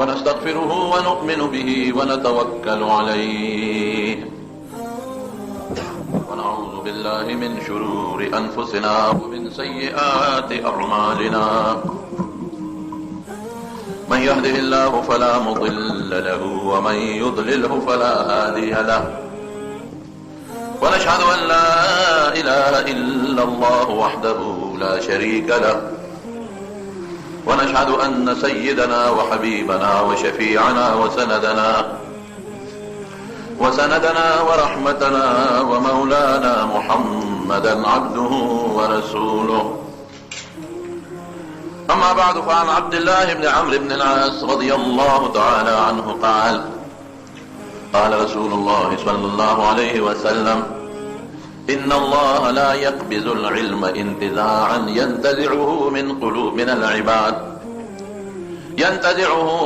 ونستغفره ونؤمن به ونتوكل عليه ونعوذ بالله من شرور أنفسنا ومن سيئات أعمالنا من يهده الله فلا مضل له ومن يضلله فلا هادي له ونشهد أن لا إله إلا الله وحده لا شريك له ونشهد أن سيدنا وحبيبنا وشفيعنا وسندنا ورحمتنا ومولانا محمدا عبده ورسوله. أما بعد فعن عبد الله بن عمرو بن العاص رضي الله تعالى عنه قال قال رسول الله صلى الله عليه وسلم إن الله لا يقبض العلم انتزاعا ينتزعه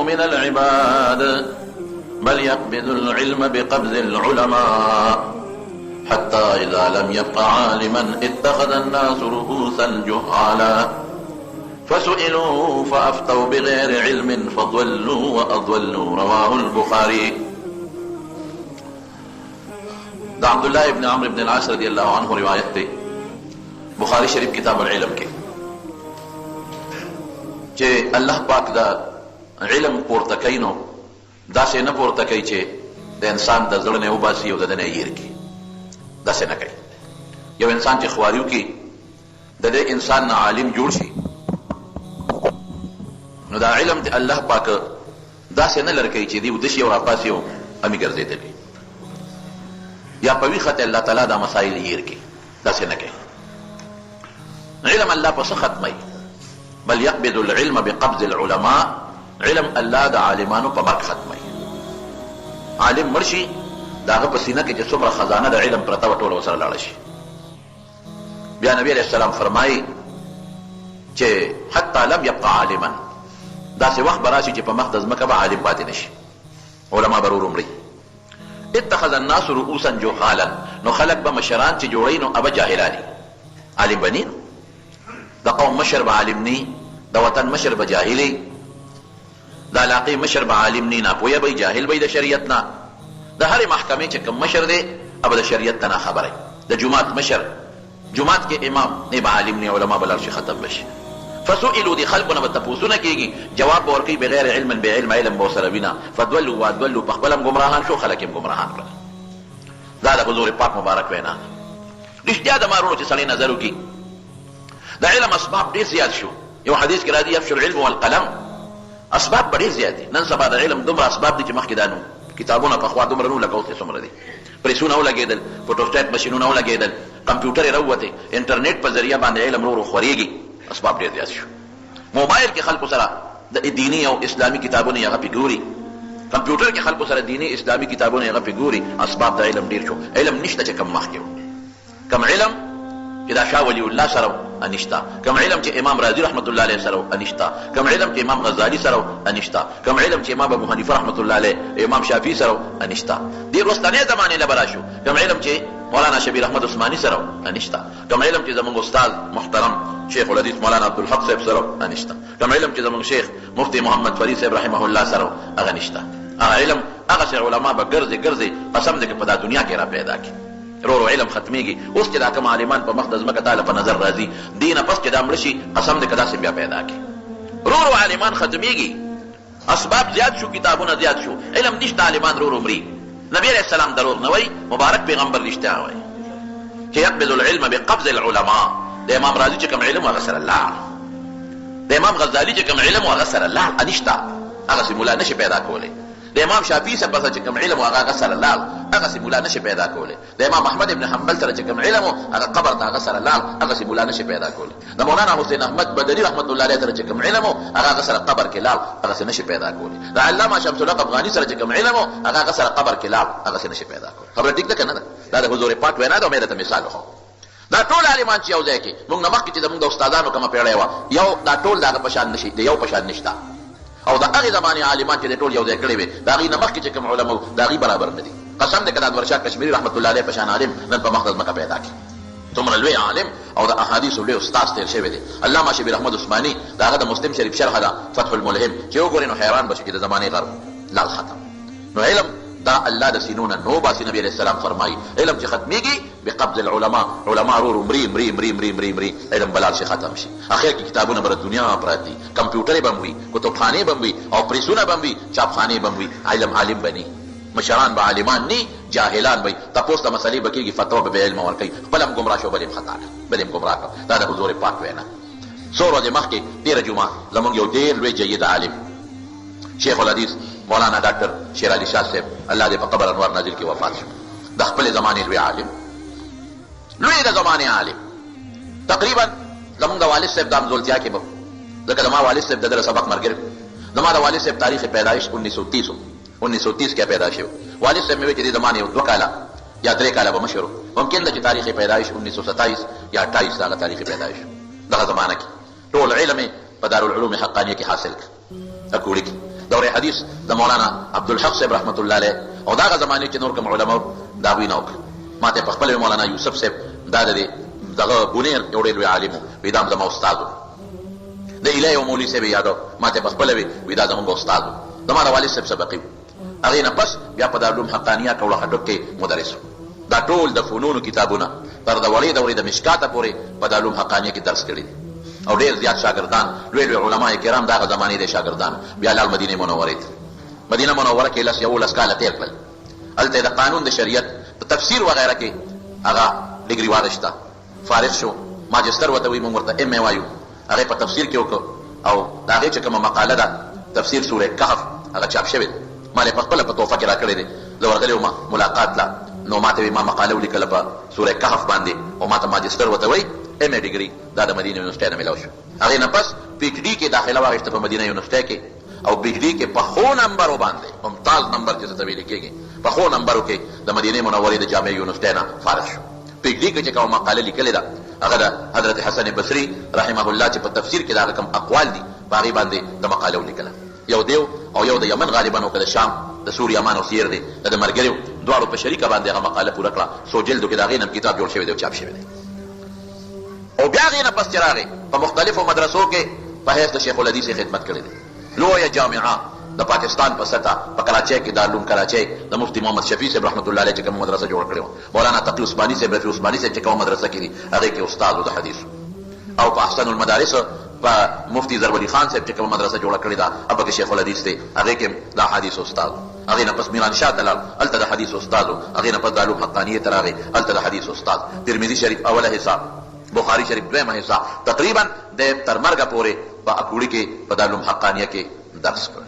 من العباد بل يقبض العلم بقبض العلماء حتى إذا لم يبق عالما اتخذ الناس رؤوسا جهالا فسئلوا فأفتوا بغير علم فضلوا وأضلوا. رواه البخاري. دا عبداللہ ابن عمرو ابن العاص رضی اللہ عنہ روایت تے بخاری شریف کتاب العلم کے چے اللہ پاک دا علم پورتکینو دا سے نہ پورتکی چے دا انسان دا زڑنے اوباسی او دا دنے ایر کی دا سے نہ کئی یو انسان چے خواریو کی دا دے انسان نا عالم جوڑ شی نو دا علم تے اللہ پاک دا سے نہ لرکی چے دیو دشی او راپاسی او امی گرزے دلی یا پوی خط اللہ تعالیٰ دا مسائل ہیر کی دا سے نکے علم اللہ پس ختمی بل یقبض العلم بقبض العلماء علم اللہ دا عالمانو پا مرک ختمی عالم مرشی دا غب سینہ کے جسم را خزانہ دا علم پرتا وطول وصر لارشی. بیا نبی علیہ السلام فرمائی چے حتی لم یبقى عالما دا سے وقت براشی چے پا مخدز مکبا عالم باتی نشی علماء برور عمری اتخذ الناس رؤوسا جهالا نو خلق بمشران چی جوڑی نو ابا جاہلانی عالم بنی دا قوم مشر با عالمنی دا وطن مشر با جاہلی دا علاقی مشر با عالمنی نا پویا بی جاہل بی دا شریعتنا دا ہر محکمی چی کم مشر دے اب دا شریعتنا خبر ہے دا جماعت مشر جماعت کے امام نے با عالمنی علماء بلارش ختم بشی فسئلوا دی خلقنا بتپوسونا کیگی جواب بورکی بغیر علم بعلم علم بوسربینا فدولوا وادولوا پخبلم گمراہان شو خلقیم گمراہان کرا دا حضور پاک مبارک وینا رشتیا دا مارونو چی صلی نظرو کی دا علم اسباب دیر زیاد شو یو حدیث کی را دی افشو العلم والقلم اسباب بڑی زیاد دی نن سبا دا علم دمرا اسباب دی چی مخی دانو کتابونا پخوا دمرنو لکوتی سمر دی پریسون او لگیدل فوٹوسٹیٹ مشینون او لگیدل کمپیوٹر روتے انٹرنیٹ پر ذریعہ باندے علم رو خوریگی اسباب ډیر زیات شو. موبایل کې خلکو سره د دینی او اسلامی کتابونه هغه پیګوري کمپیوټر کې خلکو سره دینی اسلامی کتابونه هغه پیګوري اسباب د علم ډیر شو. علم نشته چې کم مخکې کم علم چې دا شاه ولی الله سره انشتا کم علم چې امام رازی رحمت الله علیه سره انشتا کم علم چې امام غزالی سره انشتا کم علم چې امام ابو حنیفه رحمت الله علیه امام شافعی سره انشتا دې وروستانه زمانه لبرا شو. کم علم چې مولانا شبیر احمد عثمانی سره انشتا کم علم چې زموږ استاد محترم شیخ الحدیث مولانا عبدالحق صاحب سره انشتا کم علم چې زموږ شیخ مفتی محمد فرید صاحب رحمه الله سره هغه نشتا هغه علم هغه چې علما به ګرځي قسم دې په دنیا کې را پیدا کی رو علم ختمیږي اوس چې دا کوم عالمان په مقدس مکه تعالی په نظر راځي دینه پس چې دا مرشي قسم دې کدا سم بیا پیدا کی رو عالمان ختمیږي اسباب زیات شو کتابونه زیات شو علم نشته عالمان رو عمرې نبی علیہ السلام ضرور نوی مبارک پیغمبر رشتہ ہوئی کہ یقبض العلم بقبض العلماء دا امام رازی چکم علم وغسر اللہ دا امام غزالی چکم علم وغسر اللہ انشتا اغسی مولا نشی پیدا کولے دا امام شافعی سے پسا چکم علم وغسر اللہ اغسی مولا نشی پیدا کولے دا امام احمد ابن حنبل سر چکم علم اغا قبر دا غسر اللہ اغسی مولا نشی پیدا کولے دا مولانا حسین احمد بدری رحمت اللہ علیہ سر چکم علم اغا غسر قبر کے لال اغسی نشی پیدا کولے دا علامہ شمس الحق افغانی سر چکم علم اغا غسر قبر کے لال اغسی نشی پیدا کولے خبر ٹھیک ده کنه دا حضور پاک وینا دا مې ته مثال خو دا ټول عالمان چې یو ځای کې موږ نه مخکې چې زموږ د استادانو کومه پیړۍ وه یو دا ټول دغه په شان نشي د یو په شان نشته او د هغې زمانې عالمان چې د ټول یو ځای کړی وې د هغې نه مخکې چې کوم علما وو د هغې برابر نه دي قسم دی که د انور شاه کشمیري رحمت الله علیه په شان عالم نن په مقدس مکه پیدا کړي څومره لوی عالم او د احادیثو لوی استاد تیر شوی دی. علامه شبیر احمد عثماني د هغه د مسلم شریف شرح ده فتح الملهم چې وګورئ نو حیران بشئ چې د زمانې غرب لال ختم. نو علم دا الله د سینونه نو باسي. نبی علیہ السلام فرمایي علم چې ختمیږي بقبض العلماء، علما ورو مري مري مري مري مري مري علم بلال شي ختم شي. اخر کې کتابونه بر دنیا پراته دي، کمپیوټر بم وي، کتابخانه بم وي او پریسونه بم وي، چاپخانه بم وي. علم عالم بني، مشران به عالمان ني، جاهلان وي. تاسو ته مسلې بکیږي، فتوا به علم ورکړي، خپلم گمراه شو بلم خطا بلم گمراه. دا د حضور پاک وینا. سورہ د مخ کې 13 جمعه زمونږ یو ډېر لوی جيد عالم شیخ الحدیث مولانا ډاکټر شیر علي شاه صاحب الله دې په قبر انوار نازل کې وفات شو. د خپل زمانه لوی عالم، لوی د زمانه عالم. تقریبا زمونږ د والد صاحب د امزولتیا کې به ځکه زما والد صاحب د سبق مرګر زما د والد صاحب تاریخ پیدایش 1930 کې پیدا شو. والد صاحب مې چې د زمانه یو 2 کاله یا 3 کاله به مشهور، ممکن ده چې تاریخ پیدایش 1927 یا 28 دا تاریخ پیدایش دغه زمانه کې ټول علم په دارالعلوم حقانیه کې حاصل کړ. اکوړي کې دورې حدیث د مولانا عبدالحق صاحب رحمت الله علیه او دغه زمانه کې نور کوم علما دا وینه وکړه. ماته په خپل مولانا یوسف صاحب دا دغه بونیر یو ډېر لوی عالم وي، دا زما استاد د الهي او مولوي صاحب یادو. ماته په خپل وي دا زموږ استاد زما د والد صاحب سبقي. هغه نه پس بیا په دارالعلوم حقانیه کوله هټک کې مدرس. دا ټول د فنون کتابونه تر د وړې دورې د مشکاته پورې په دارالعلوم حقانیه کې درس کړی او ډېر زیات شاګردان لوی لوی علما کرام دغه زمانه د شاګردان بیا لال مدینه منوره ته مدینه منوره کې لس کاله تیر کړل. هلته د قانون د شریعت د تفسیر وغیرہ کې هغه ډیګري واغشته، فارغ شو، ماجستر وته وي، موږ ورته ام وایو. هغه په تفسیر کې وکړ او دا هغه چې کومه مقاله ده تفسیر سوره کهف هغه چاپ شوی مالې په خپل په توفه کې راکړی دی. زه ورغلی وم ملاقات لا نو ماته ما مقاله ولیکله په سوره کهف باندې او ماته ماجستر وته وي ام ا ډیګري دا د مدینه یونیورسيټي نه ملاو شو. هغه نه پس پی ایچ ډي کې داخله واغشته په مدینه یونیورسيټي کې او پی ایچ ډي کې په خو نمبر باندې ممتاز نمبر چې ته ویل کېږي په خو نمبر کې د مدینه منورې د جامع یونیورسيټي نه فارغ شو. پی ایچ ډي کې چې کوم مقاله لیکلې ده هغه د حضرت حسن بصري رحمه الله چې په تفسیر کې دا کوم اقوال دي باغی باندې د مقاله ولیکله. یو دیو او یو د یمن غالبا او د شام د سوریا مان او سیر دي د مرګریو دواړو په شریکه باندې هغه مقاله پوره کړه. سو جلدو کې دا غینم کتاب جوړ شوی دی او چاپ شوی دی. او بیا غینه پس چراغه په مختلفو مدرسو کې په حیث د شیخ الحدیث خدمت کړې ده. لویه جامعه د پاکستان په سطح په کراچۍ کې دارالعلوم کراچۍ د مفتی محمد شفیع صاحب رحمت الله علیه چې کوم مدرسه جوړ کړې و، مولانا تقی عثماني صاحب رفیع عثماني صاحب چې کوم مدرسه کې دي هغه کې استاد د حدیث، او په احسن المدارس په مفتی ضرب علي خان صاحب چې کوم مدرسه جوړ کړې ده هغه کې شیخ الحدیث دی، هغه کې د حدیث استاد. هغه نه پس میران شاه دلال الته د حدیث استاد، هغه نه پس دارالعلوم حقانیه تراغه الته د حدیث استاد. ترمذی شریف اوله حصہ، بخاری شریف دویمه حصہ، تقریبا د تر مرګ پورې په اکوړي کې په دارالعلوم حقانیه کې درس کړ.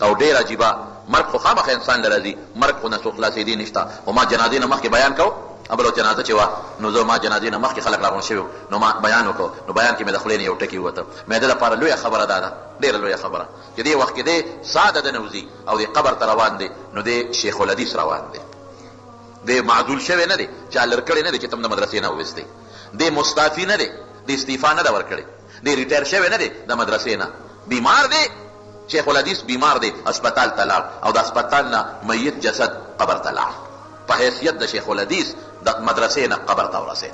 او ډیر عجیبه مرګ خو خامخ انسان لري، مرګ خو نه څو خلاصې دي نشته. او ما جنازې نه مخکې بیان کو ابلو جنازه چې وا نو زه ما جنازې نه مخکې خلک راغون شوی نو ما بیان وکړو. نو بیان کې مې د خولې نه یو ټکی وته، مې د لپاره لویه خبره ده، ډیره لویه خبره چې دې وخت کې دې ساده د نوزي او دې قبر ته روان دي، نو دې شیخ الحدیث روان دي، دې معزول شوی نه دی چې لړکړې نه دی چې تم د مدرسې نه وېستې، دې مستعفي نه دی، دې استعفا نه ده ورکړې، دې ریټایر شوی نه دی د مدرسې نه، بیمار دی شیخ الحدیث بیمار دی، اسپیټال ته لاړ او د اسپیټال نه میت جسد قبر ته لاړ په حیثیت د شیخ الحدیث د مدرسې نه قبر ته ورسېد.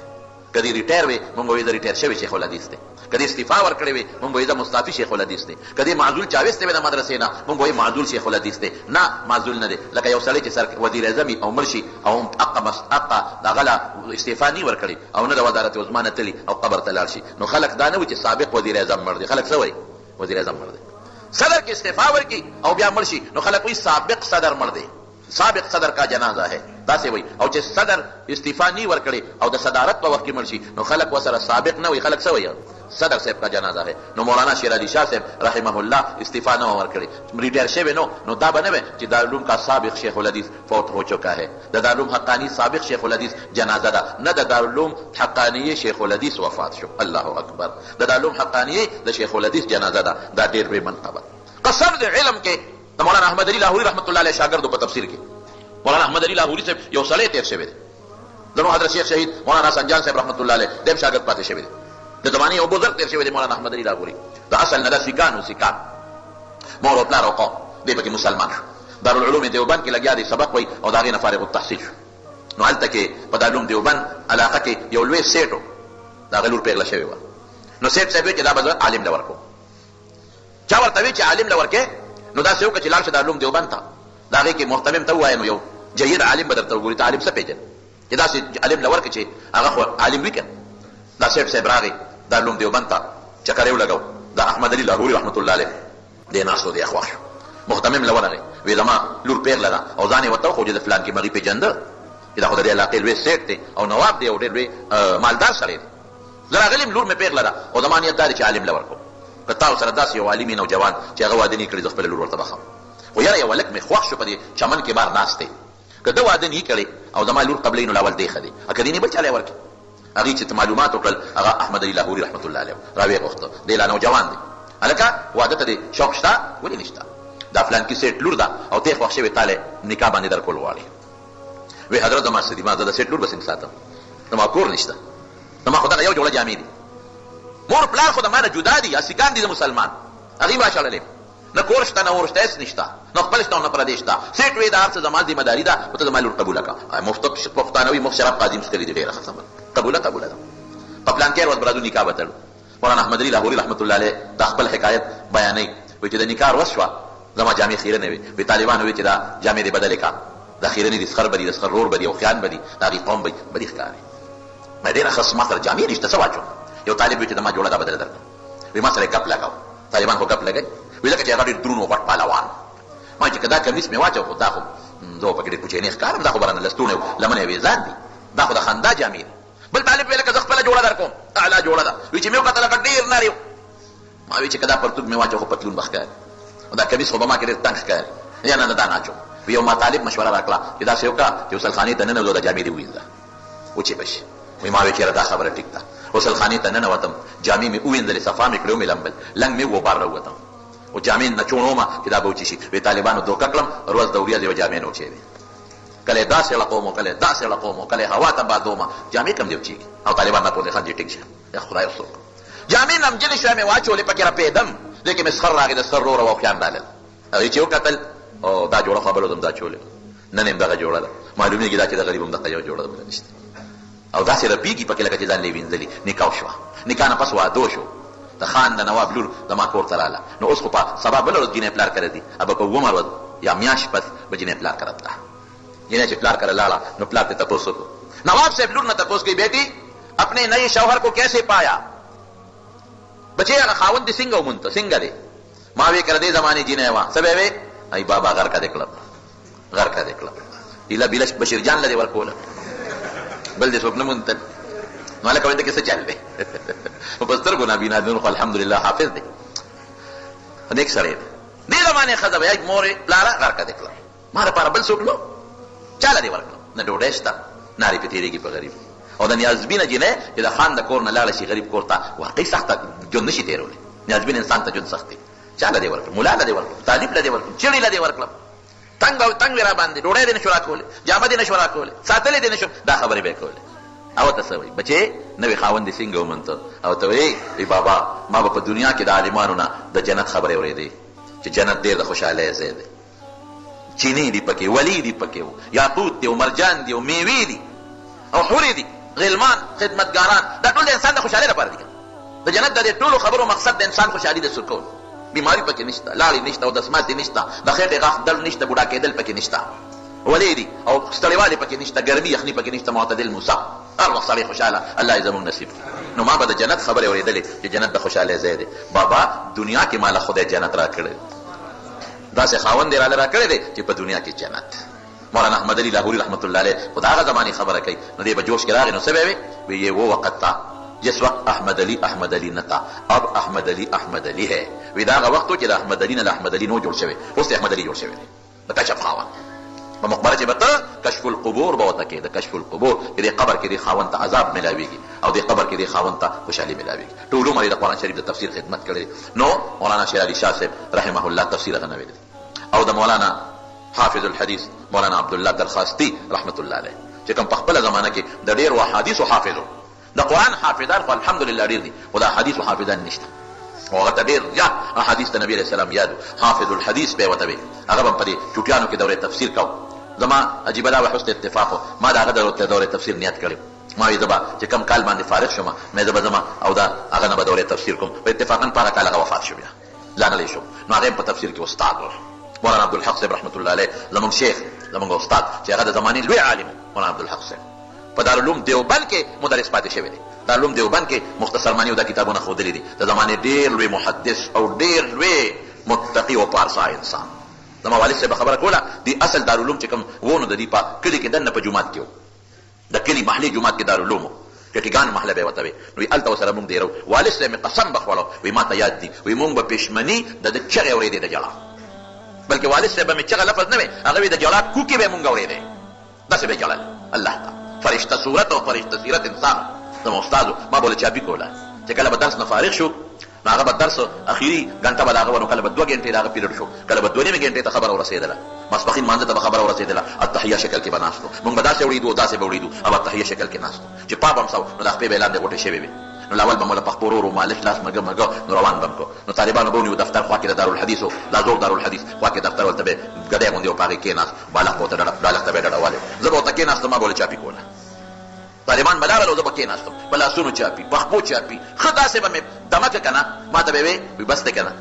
کدی ریټایر وي مونږ وایو د ریټایر شوی شیخ الحدیث دی، کدی استعفا ورکړی وي مونږ وایو د مستعفي شیخ الحدیث دی، کدی معزول چاويسته وي د مدرسې نه مونږ وایو معزول شیخ الحدیث دی. نه معزول نه دی، لکه یو سړی چې سر وزیر اعظم او مرشي او حق دغه لا استعفا نه ورکړي او نه د وزارت عظما نه تلي او قبر ته لاړ شي، نو خلک دا نه وي چې سابق وزیر اعظم مړ دی، خلک څه وایي وزیر اعظم مړ دی. صدر کی استعفا ورکی او بیا مرشي نو خلک وایي سابق صدر مړ دی، سابق صدر کا جنازہ ہے دا سی وای. او چې صدر استعفا نی ورکړي او د صدارت په وخت کې مرشي نو خلک وسره سابق نه وي، خلک څه وایي صدر صاحب کا جنازہ ہے. نو مولانا شیر علي شاه صاحب رحمه الله استعفا نه ورکړي، ریټایر شوی نو دا بنوي چې دارالعلوم کا سابق شیخ الحدیث فوت ہو چکا ہے، د دارالعلوم حقانی سابق شیخ الحدیث جنازہ ده، نه د دارالعلوم حقانی شیخ الحدیث وفات شو. الله اکبر، د دارالعلوم حقانی د شیخ الحدیث جنازہ ده، دا ډیر به منقبه. قسم د علم کې د مولانا احمد علي لاهوري رحمت الله علیه شاګردو په تفسیر کې مولانا احمد علي لاهوري صاحب یو سړی تیر شوی دی، دنو حضرت شیخ شهید مولانا سنجان صاحب رحمت الله علیه دیم شاګرد پاتې شوی دی، د زمانه یو بزرګ تیر شوی دی مولانا احمد علي لاهوري، د اصل نه د سکان مور او پلار او قوم دی پکې مسلمان شو، دارالعلوم دیوبند کې لګیا دی سبق وای او دا غینه فارغ التحصیل شو. نو هلته کې په دارالعلوم دیوبند علاقه کې یو لوی سیټ و، د هغه لور پیغله شوې وه. نو سیټ صاحب وایي چې دا به زه عالم له ورکوم. چا ورته وایي چې عالم له ورکې، نو داسې وکړه چې لاړ شه دارالعلوم دیوبند ته، د هغې کې محتمم ته ووایه، نو یو جید عالم به درته وګوري، ته عالم څه پېژنې چې داسې عالم له ورکړې چې هغه خو عالم وي که. دا سیټ صاحب راغی دارالعلوم دیوبند ته، چکر یې ولګو. دا احمد علي لاهوري رحمت الله علیه دې ناست و، دې اخوا شو. محتمم له ورغی، وی زما لور پیغله ده او ځان یې ورته وښود چې د فلان کې مغې پېژنده چې دا خو د دې علاقې لوی سیټ دی او نواب دی او ډېر لوی مالدار سړی دی. زه راغلم لور مې پیغله ده او زما نیت دا دی چې عالم له ورکړم. که تاسو سره داسې یو عالم نوجوان چې هغه واده نه کړي، زه خپله لور ورته بخم. خو یاره یو هلک مې خوښ شو په دې چمن کې بار ناست دی. که ده واده نه کړی او زما لور قبلې، نو لاول دی ښه دی. که دې نه بل چا لی ورکړي. هغې چې معلومات وکړل، هغه احمد علي لاهوري رحمت الله علیه راویې غوښته، دی لا نوجوان دی. هلکه واده ته دې شوق شته؟ ولې نشته؟ دا فلانکي سیټ لور ده او ته یې خوښ شوې، تا لی نکاح باندې در کول غواړي. وی حضرت زما څه دي، ما د سیټ لور به څنګه ساتم، زما کور نشته، زما خو دغه یو جوړه جامې دي، مور پلار خو د ما نه جدا دي، اسیګان دي د مسلمان، هغې به شړلې، نه کور شته نه ور شته، هېڅ نشته، نه خپل شته نه پردی شته. سیټ وی دا هر څه زما ذمه داري ده، خو ته زما لور قبوله کړه. مفت پښتانه وي مفت شراب قاضي مسکلي دي، ډېره ښه خبره، قبوله ده. په پلانکې ورځ به راځو نکاح به تړو. مولانا احمد علي لاهوري رحمت الله علیه دا خپل حکایت بیانوي، وایي چې د نکاح ورځ شوه، زما جامې خیرنې وې. وی طالبان وایي چې دا جامې دې بدلې کړه، دا خیرنې دي، سخر به دي، د سخر رور به دي او خیان به دي، د هغې قوم به بدي ښکاري. ما ډېره ښه ما سره جامې نشته، څه واچوم؟ یو طالب وایي چې زما جوړه دا بدله درکړم. وایي ما سره یې ګپ لګاو. طالبان خو ګپ لګوي، وایي ځکه چې هغه ډېر دروند و، غټ پهلوان. ما چې که دا کمیس مې واچو، خو دا خو زه پکې ډېر کوچنی ښکارم، دا خو به رانه لستوڼې لمنې ویزان دي، دا خو د خندا جامې دي. بل طالب ویل که زه خپله جوړه در کوم، اعلی جوړه ده. وایي چې مې وکتل لکه ډېر نري و. ما وایي چې که دا پرتوګ مې واچو خو پتلون به ښکاري، او دا کمیس خو به ما کې ډېر تنګ ښکاري، یا نه دا نه اچوم. یو ما طالب مشوره راکړه چې داسې وکړه چې غسلخانې ته ننوځو، د جامې دې ووینځه، وچې به شي. وایي ما وایي چېرې دا خبره ټیک ده. غسلخانې ته ننوتم، جامې مې ووینځلې، صفا مې کړې، ومې لمبل، لنګ مې وبار راووتم او جامې نه چوڼومه چې دا به وچې شي. وایي طالبانو دوکه کړم، روز د ورځې یوه جامې نه وچېدې، کله یې داسې لقوم، کله یې داسې لقوم، کله یې هوا ته بادومه، جامې کم دې وچېږي. او طالبان نه پوهېږي خان چې ټیک شه، یا خدای څوک جامې نمجنې شوې، مې واچولې، پکې رپېدم، دې کې مې سخر راغی، د سخر رور او خیان رالل. هغې چې وکتل، او دا جوړه خو بل وزم دا چولې، نن هم دغه جوړه ده. معلومېږي دا چې د غریب هم دغه یو جوړه ده، بله نشته. او داسې رپېږي پکې لکه چې ځان یې وینځلي. نکاح شوه، نکاح نه پس واده شو، د خان د نواب لور زما کور ته راله. نو اوس خو په سبا بله ورځ جینۍ پلار کره دي، ابه په اوومه ورځ یا میاشت پس به جینۍ پلار کره تله. جینۍ چې پلار کره لاړه، نو پلار ته تپوس وکړو. نواب صاحب لور نه تپوس کوي، بیٹی اپنے نئے شوہر کو کیسے پایا؟ بچے هغه خاوند دې څنګه ومونته، څنګه دی؟ ما وی کړه دې زمانې جینۍ وه، څه به وې؟ ای بابا غر کا دې کړم، غر کا دې کړم، هیله بیله بشیر جان له دې ورکوله، بل دې څوک نه مونتل. نو هلکه وایي ته کې څه چل دی؟ په سترګو نابینا دی، خو الحمدلله حافظ دی، نیک سړی دی. دې زمانې ښځه به مورې پلاره غر کا دې کړم، ما دپاره بل څوک نو، چا له دې ورکړم؟ نه ډوډۍ شته، نارې پې تېرېږي په غریب. او د نیازبینه جینۍ چې د خان د کور نه لاړه شي غریب کور ته، واقعي سخته ژوند نه شي تېرولی. نیازبین انسان ته ژوند سخت دی. چا له دې ورکړم؟ ملا له دې ورکړم، طالب له دې ورکړم، چړې له دې ورکړم، تنګ او تنګ وې را باندې، ډوډۍ دې نه شو راکولی، جامه دې نه شو راکولی، ساتلې دې نه شو، دا خبرې به یې کولې. او ته څه وایي؟ بچې نوې خاوند دې څنګه ومونته؟ او ته وایي ای بابا ما به په دنیا کې د عالمانو نه د جنت خبرې اورېدې چې جنت ډېر د خوشحالۍ ځای دی، چینې دي پکې، ولي دي پکې، یاقوت دي او مرجان دي او میوې دي او حورې دي، غلمان، خدمتګاران، دا ټول د انسان د خوشحالۍ لپاره دي. د جنت د دې ټولو خبرو مقصد د انسان خوشحالي د سکون. بیماري پکې نشته، لاړې نشته او دسمات نشته، د خېټې غاښ درد نشته، بوډا کېدل پکې نشته، ولې دي او ستړیوالی پکې نشته، ګرمي یخني پکې نشته، معتدل موسا، هر وخت سړی خوشحاله. الله یې زموږ نصیب. نو ما به د جنت خبرې اورېدلې چې جنت د خوشحالۍ ځای دی. بابا دنیا کې ماله خدای جنت را کړی، داسې خاوند یې راله را کړی دی چې په دنیا کې جنت. مولانا احمد علي لاهوري رحمت الله علیه خو د هغه زمانې خبره کوي. نو دې به جوش کې راغی، نو څه به وی؟ وی یہ وہ وقت تھا جس وقت احمد علی نہ تھا، اب احمد علی ہے. وی دا هغه وخت و چې د احمد علي نه د احمد علي نو جوړ شوی، اوس د احمد علي جوړ شوی دی. د کشف خاوند په مقبره چې به ته کشف القبور به ورته کې، د کشف القبور کې دې قبر کې دې خاوند ته عذاب ملاویږي او دې قبر کې دې خاوند ته خوشحالي ملاویږي. ټول عمر یې د قرآن شریف د تفسیر خدمت کړی. نو مولانا شیر علي شاه صاحب رحمه الله تفسیر هغه نه ویلی، او د مولانا حافظ الحدیث مولانا عبدالله درخواستي رحمت الله علیه چې کوم په خپله زمانه کې د ډېرو احادیثو حافظو، د قرآن حافظان خو الحمدلله ډېر دي، خو د احادیثو حافظان نشته. او هغه ته ډېر زیات احادیث د نبي علیه السلام یاد، حافظ الحدیث به یې ورته ویل. هغه به په دې چوټیانو کې دورې تفسیر کو، زما عجیبه دا حسن اتفاق ما د هغه د دورې تفسیر نیت کړی ما وی زبا چې کم کال باندې فارغ شوم مې زبا زما او دا هغه نه به دورې تفسیر کوم په اتفاقا په هغه کال هغه وفات شو بیا لاغلی شو نو هغه په تفسیر کې استاد و مولانا عبدالحق صاحب رحمت الله علیه زمونږ شیخ زمونږ استاد چې هغه د زمانې لوی عالم مولانا عبدالحق صاحب په دارالعلوم دیوبند کې مدرس پاتې شوی دی دارالعلوم دیوبند کې مختصر معنی او دا کتابونه ښودلي دي د زمانې ډېر لوی محدث او ډېر لوی متقي او پارسا انسان زما والد صاحب خبره کوله دی اصل دارالعلوم چې کوم و نو د دې په کلي کې دننه په جومات کې و د کلي محلي جومات کې دارالعلوم و ټټیګان محله به ورته وي نو وي هلته ورسره مونږ دیرو والد صاحب مې قسم به خوړو وایي ما ته یاد دي وایي مونږ به پېشمني د ده چغې اورېدې د جړا بلکې والد صاحب به مې چغه لفظ نه وی هغه وي د جړا کوکې به مونږ اورېدې داسې به جړل الله ته فرشته صورت او فرشته سیرت انسان زما استادو ما بوله چاپي کوله چې کله به درس نه فارغ شو نو هغه به درس اخري ګنټه به د هغه نو کله به 2 ګنټې د هغه پیریډ شو کله به 2 نیمې ګنټې ته خبره ورسېدله ماسپښین مانځه ته به خبره ورسېدله التحیه شکل کې به ناستو مونږ به داسې اورېدو داسې به اورېدو او التحیه شکل کې ناستو چې پاپ هم سو نو د خپې به لاندې غوټې شوې وي نو لاول به مولا پخپو ورو ورو مالش لاس مګه مګه نو روان به م کو نو طالبانو به ونیو دفتر خوا کې د دارالحدیثو دا زوړ دارالحدیث خوا کې دفتر ولته به ګدی غوندې و په هغې کېناست بالغ به ورته بالغ ته به یې ډډولې زه به ورته کېناستم ما به ولې چاپي کوله طالبان به لاړل او زه به کېناستم په لاسونو چاپي پخپو چاپي ښه داسې به مې دمکه که نه ما ته به یې وی بس دی که نه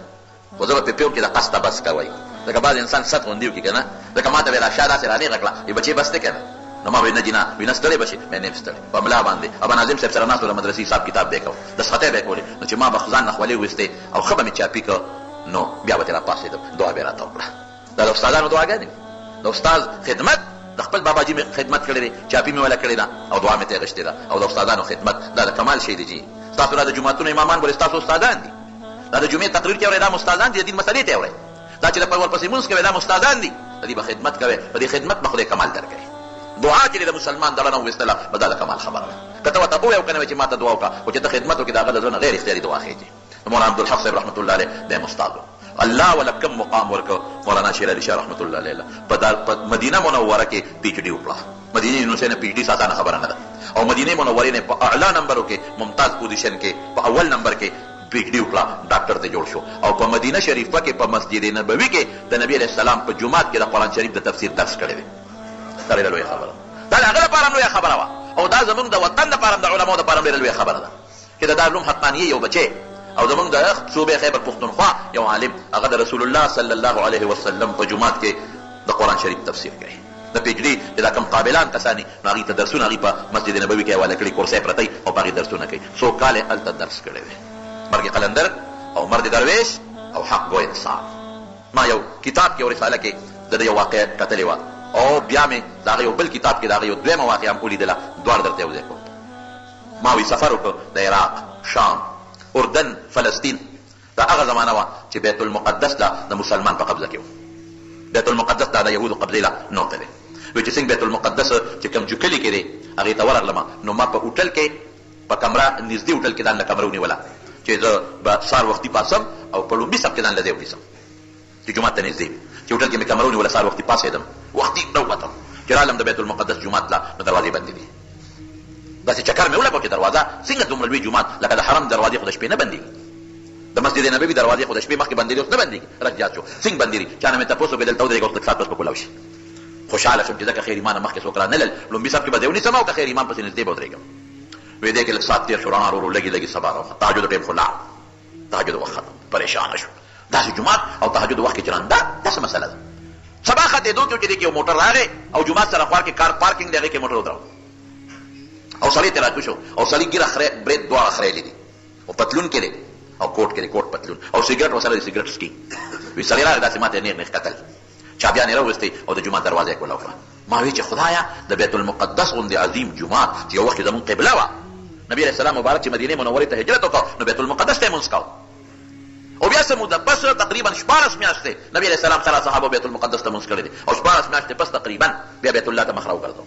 خو زه به پې پیو کې د قصده بس کوئ لکه بعض انسان ست غوندي وکړي که نه لکه ما ته به یې راشا داسې رانېغه کړه وي بچې بس دی که نه نو ما وی نه جي نه وي نه ستړی به شي مې نه یم ستړی په ملا باندې ابا ناظم صاحب سره ناست و د مدرسې حساب کتاب به یې کوو دسخطۍ به یې کولې نو چې ما به ځان نه خولې ویستې او ښه به مې چاپي که نو بیا به ترې راپاڅېدم دعا به یې راته وکړه دا د استادانو دعاګانې د استاد خدمت د خپل باباجي مې خدمت کړې دی چاپي مې وله کړې ده او دعا مې ته یې غشتې ده او د استادانو خدمت دا د کمال شی دی جي ستاسو دا د جوماتونو امامان ولې ستاسو استادان دي دا د جمعې تقریر کې اورئ دا استادان دي د دین مسلې ته اورئ دا چې د ورپسې مونځ کوئ دا استادان دي د دې به خدمت کوئ په دې خدمت به خدای کمال درکوي دعا چې د مسلمان دړه نه وویستله به دا د کمال خبره ده که ته ورته ووایې او که نه وایې چې ما ته دعا وکړه خو چې ته خدمت وکړې د هغه د زړه نه غیر اختیاري دعا خېږي مولانا عبدالحق صاحب رحمت الله علیه دی استاد الله ولا کم مقام ورکو مولانا شیر علي شاه رحمت الله علیه په مدینه منوره کې پی ایچ ډي وکړه مدینه یونیورسټۍ نه پی ایچ ډي ساتانه خبره نه ده او مدینه منورې نه په اعلی نمبرو کې ممتاز پوزیشن کې په اول نمبر کې پی ایچ ډي وکړه ډاکټر ته جوړ شو او په مدینه شریفه کې په مسجد نبوي کې د نبی علیه السلام په جومات کې د قرآن شریف د تفسیر درس کړی دی دا ډېره لویه خبره دا د هغه لپاره لویه خبره وه او دا زموږ د وطن لپاره د علماو دپاره ډېره لویه خبره ده چې د دارالعلوم حقانیې یو بچی او زمونږ د صوبې خیبر پښتونخوا یو عالم هغه د رسول الله صلی الله علیه وسلم په جومات کې د قرآن شریف تفسیر کوي د پی ایچ ډي چې دا کوم قابلان کسان دي نو هغوی ته درسونه هغوی په مسجد نبوي کې حواله کړي کورسۍ پرتی او په هغې درسونه کوي څو کال یې هلته درس کړی دی مرګ قلندر او مرد درویش او حق ګو انسان ما یو کتاب کې او رساله کې د یو واقع کتلې وه او بیا مې د هغه یو بل کتاب کې د هغه یو دویمه واقعه هم ولیدله دواړه درته یو ځای کوم ما وی سفر وکړو د عراق شام اردن فلسطین دا هغه زمانه وه چې بیت المقدس دا د مسلمان په قبضه کې و بیت المقدس دا د یهودو قبضې لا نه تللی وایي چې څنګه بیت المقدس چې کوم جوکلي کې دی هغې ته ورغلم نو ما په هوټل کې په کمره نږدې هوټل کې ځان له کمره ونیوله چې زه به سهار وختي پاسم او په لومړي صف کې ځان له ځای ونیسم چې جومات ته نږدې وي چې هوټل کې مې کمره ونیوله سهار وختي پاڅېدم وختي راووتم چې رالم د بیت المقدس جومات لا نو دروازې بندې دي داسې چکر مې ولګو چې دروازه څنګه دومره لوی جومات لکه د حرم دروازې خو د شپې نه بندېږي د مسجد نبوي دروازې خو د شپې مخکې بندېږي اوس نه بندېږي رجعات شو څنګه بندېږي چا نه مې تپوس وکړې دلته ودرېږه اوس لږ ساعت بس په کولاو شي خوشحاله شم چې ځکه خیر ایمانه مخکې څوک رانلل لومبي صف کې به ځای ونیسم او که خیر ایمان پسې نږدې به ودرېږم وایي دی کې لږ ساعت تېر شو رڼا ورو ورو لږې لږې سبا راوخت تهجد ټایم خو لاړ تهجد وخت ختم پریشانه شو داسې جومات او تهجد وخت کې چې رانه دا څه مسله ده سبا ختېدو کې چې دی کې یو موټر راغی او جومات سره خوا کې کار پارکینګ دی هغې کې موټر ودراو او سړی ترې راکوز شو او سړي ګیره برید دواړه خریلې دي او پتلون کې دی او کوټ کې دی کوټ پتلون او سګرټ ورسره د سګرټ سکي وایي سړی راغی داسې ما ته یې نیغ کتل چابیان یې راویستې او د جومات دروازه یې کوله وکړه ما وایي چې خدایه د بیت المقدس غوندې عظیم جومات چې یو وخت کې زمونږ قبله وه نبي علیه السلام مبارک چې مدینې منورې ته هجرت وکړو نو بیت المقدس ته یې مونځ کوو او بیا څه موده پس تقریبا 14 میاشتې نبي علیه السلام سره صحابو بیت المقدس ته مونځ کړی دی او 14 میاشتې پس تقریبا بیا بیت الله ته مخ راوګرځو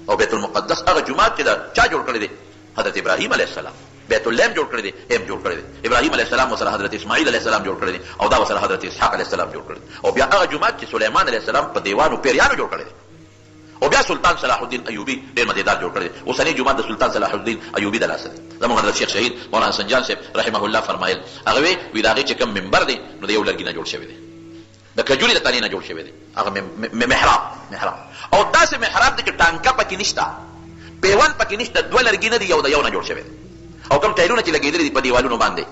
او بیت المقدس هغه جومات چې دا چا جوړ کړی دی حضرت ابراهیم علیه السلام بیت الله هم جوړ کړی دی هم جوړ کړی دی ابراهیم علیه السلام وسره حضرت اسماعیل علیه السلام جوړ کړی دی او دا وسره حضرت اسحاق علیه السلام جوړ کړی دی او بیا هغه جومات چې سلیمان علیه السلام په دیوانو پیریانو جوړ کړی دی او بیا سلطان صلاح الدین ایوبی ډېر مزېدار جوړ کړی دی اوسنی جومات د سلطان صلاح الدین ایوبی د لاسه دی زموږ حضرت شیخ شهید مولانا سنجان صاحب رحمه الله فرمایل هغه وی د هغې چې کوم منبر دی نو د یو لرګي نه جوړ شوی دی د کجوري د تنې نه جوړ شوی دی هغه محراب او داسې محراب دی چې ټانکه پکې نشته پیوند پکې نشته دوه لرګي نه دي یو د یو نه جوړ شوی دی او کوم ټایلونه چې لګېدلي دي په دیوالونو باندې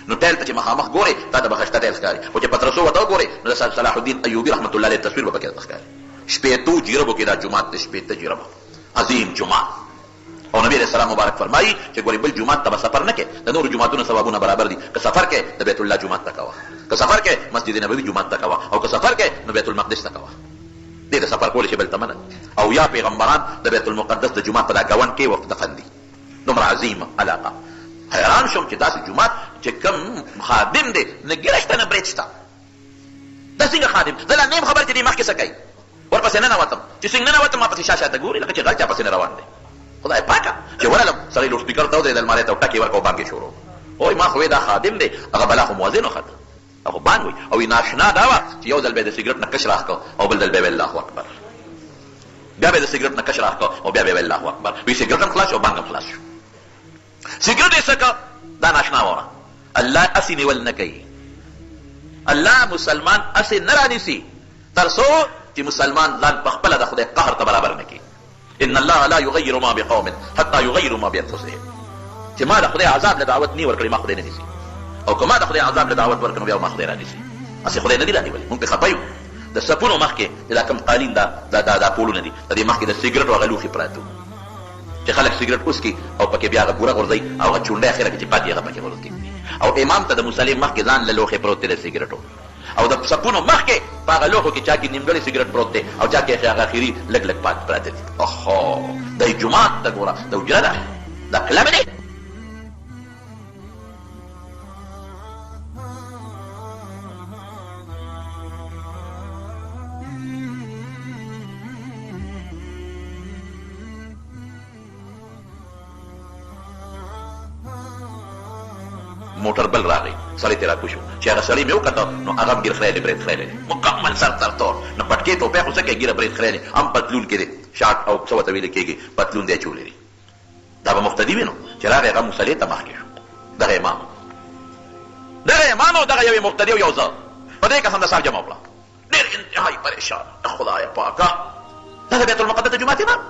نو ټایل ته چې مخامخ ګورې تا ته به خشته ټایل ښکاري خو چې پترسو ورته وګورې نو د صلاح الدین ایوبي رحمت الله علیه تصویر به پکې درته ښکاري شپېتو جربو کې دا جومات دی شپېته جربه عظیم جومات او نبی علیہ السلام مبارک فرمایي چې ګورې بل جومات ته به سفر نه کې د نورو جوماتونو ثوابونه برابر دي که سفر کې د بیت الله جومات ته کوه که سفر کې مسجد نبوي جومات ته کوه او که سفر کې نو بیت المقدس ته کوه دې د سفر کول چې بل ته منه او یا پیغمبران د بیت المقدس د جومات په دا ګاونډ کې وقت دفن دي دومره عظیمه علاقه حیران شوم چې داسې جومات چې کوم خادم دی نه ګیره شته نه برید شته دا څنګه خادم زه لا نیم خبر چې دې مخکې څه کوي ورپسې ننوتم چې څنګه ننوتم ما پسې شا شاته ګوري لکه چې غل چا پسې نه روان دی خدای پاکه چې ورغلم سړی لوډ سپیکر ته ودرېد المارۍ ته ټکې ورکړه او بانګ یې شروع وایي ما خو دا خادم دی هغه بلا خو مؤذن وخته هغه بانګ وایي او ناشنا دا وه چې یو ځل به یې د سګرټ نه کش راښکه او بل ځل به یې الله اکبر بیا به یې د سګرټ نه کش راښکه او بیا به یې الله اکبر وایي سګرټ هم خلاص شو او بانګ هم خلاص شو سګرټ یې څه که دا ناشنا وره الله اسې نیول نه کوي الله مسلمان اسې نه رانیسي تر څو چې مسلمان ځان په خپله د خدای قهر ته برابر نه کړي ان الله لا يغير ما بقوم حتى يغيروا ما بانفسهم چې ما د خدای عذاب له دعوت نه ورکړي ما خدای نه نیسي او که ما د خدای عذاب له دعوت ورکړم بیا ما خدای رانیسي اسې خدای نه دي رانیولي مونږ پې خفه یو د سپونو مخکې چې دا کوم قالین دا پولونه دي د دې مخکې د سګرټو هغه لوښي پراته چې خلک سګرټ وڅکي او پکې بیا هغه بوره غورځوي او هغه چونډۍ اخره کې چې پاتې هغه پکې غورځي او امام ته د مصلي مخکې ځان له لوښې پروت دی د سګرټو او د سپونو مخکې په هغه لوښو کې چا کې نیمګړی سګرټ پروت دی او چا کې هغه اخري لږ لږ پاتې پراته دي اوهو دی جومات ته ګوره د حجره ده دا کلمه دی موټر بل راغی سړی ترې راکوشو چې هغه سړی مې وکته نو هغه هم ګیر خریلی برید خریلی مکمل سر تر تور نو پټکې ټوپۍ خو څه کوي ګیره برید خریلی هم پتلون کې دی شاټ او څه ورته ویلې کېږي پتلون دی اچولی دی دا به مقتدي وي نو چې راغی هغه مصلې ته مخکې شو دغه امام او دغه یو مقتدي او یو زه په دې قسم د سر جمع کړه ډېر انتهایي پریشان خدای پاکه دا د بیت المقدس د جومات امام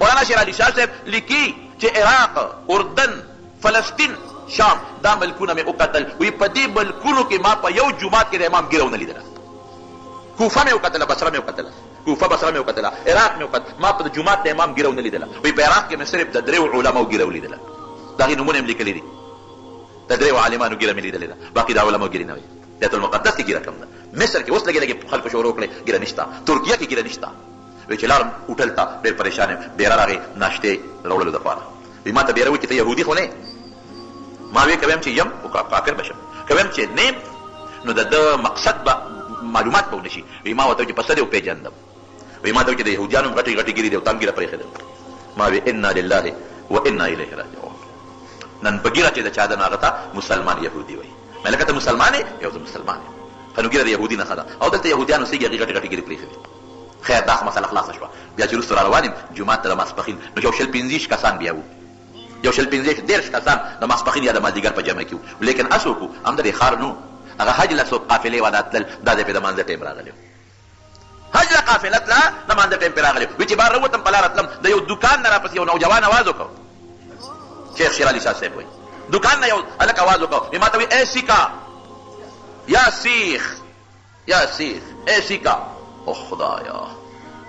مولانا شیر علي شاه صاحب لیکي چې عراق اردن فلسطین شام دا ملکونه مې وکتل وی په دې ملکونو کې ما په یو جومات کې د امام ګیره ونه لیدله کوفه مې وکتله بصره مې وکتله کوفه بصره مې وکتله عراق مې وکتل ما په جومات د امام ګیره ونه لیدله وی په عراق کې مې صرف د دریو علماو ګیره ولیدله د هغې نومونه مې لیکلي دي د دریو عالمانو ګیره مې لیدلې ده باقي د علماو ګیرې نه وي بیت المقدس کې ګیره کم ده مصر کې اوس لږې لږې خلکو شروع کړې ګیره نشته ترکیه کې ګیره نشته وی چې لاړم هوټل ته ډېر پریشان یم بیره راغې ناشتې راوړلو دپاره وی ما ته بیره وایي چې ته یهودي خو نه ما وی کوم چې یم او کافر بشم کوم چې نیم نو د مقصد به معلومات به ونشي وی ما ورته چې په څه دی وپېژندم وی ما ته چې د یهودیانو غټې غټې ګیرې دي او تا هم ګیره پرېښې ما وی انا لله و انا الیه راجعون نن په ګیره چې د چا ده نو هغه ته مسلمان یهودي وایي مې لکه ته مسلمان یې یو زه مسلمان یم ښه نو ګیره د یهودي نښه ده او دلته یهودیانو سږي هغې غټې غټې ګیرې پرېښې دي خیر دا خو مسله خلاصه شوه بیا چې وروسته را روان یم جومات ته د ماسپښین نو یو شل پنځه کسان بیا وو یو شل پنځه دېرش کسان د ماسپښین یا د مازدیګر په جمع کې وو لیکن اس وکړو هم د دې ښار نه هغه حج له څوک قافلې وه دا تلل دا دی پې د مانځه ټایم راغلی و حج له قافله تله د مانځه ټایم پې راغلی وي چې بار راوتم په لاره تلم د یو دوکان نه راپسې یو نوجوان اواز وکړ شیخ شیر علي شاه صاحب وایي دوکان نه یو هلک اواز وکړ وي ما ته وایي ای سیکا یا سیخ یا سیخ ای سیکا او خدایا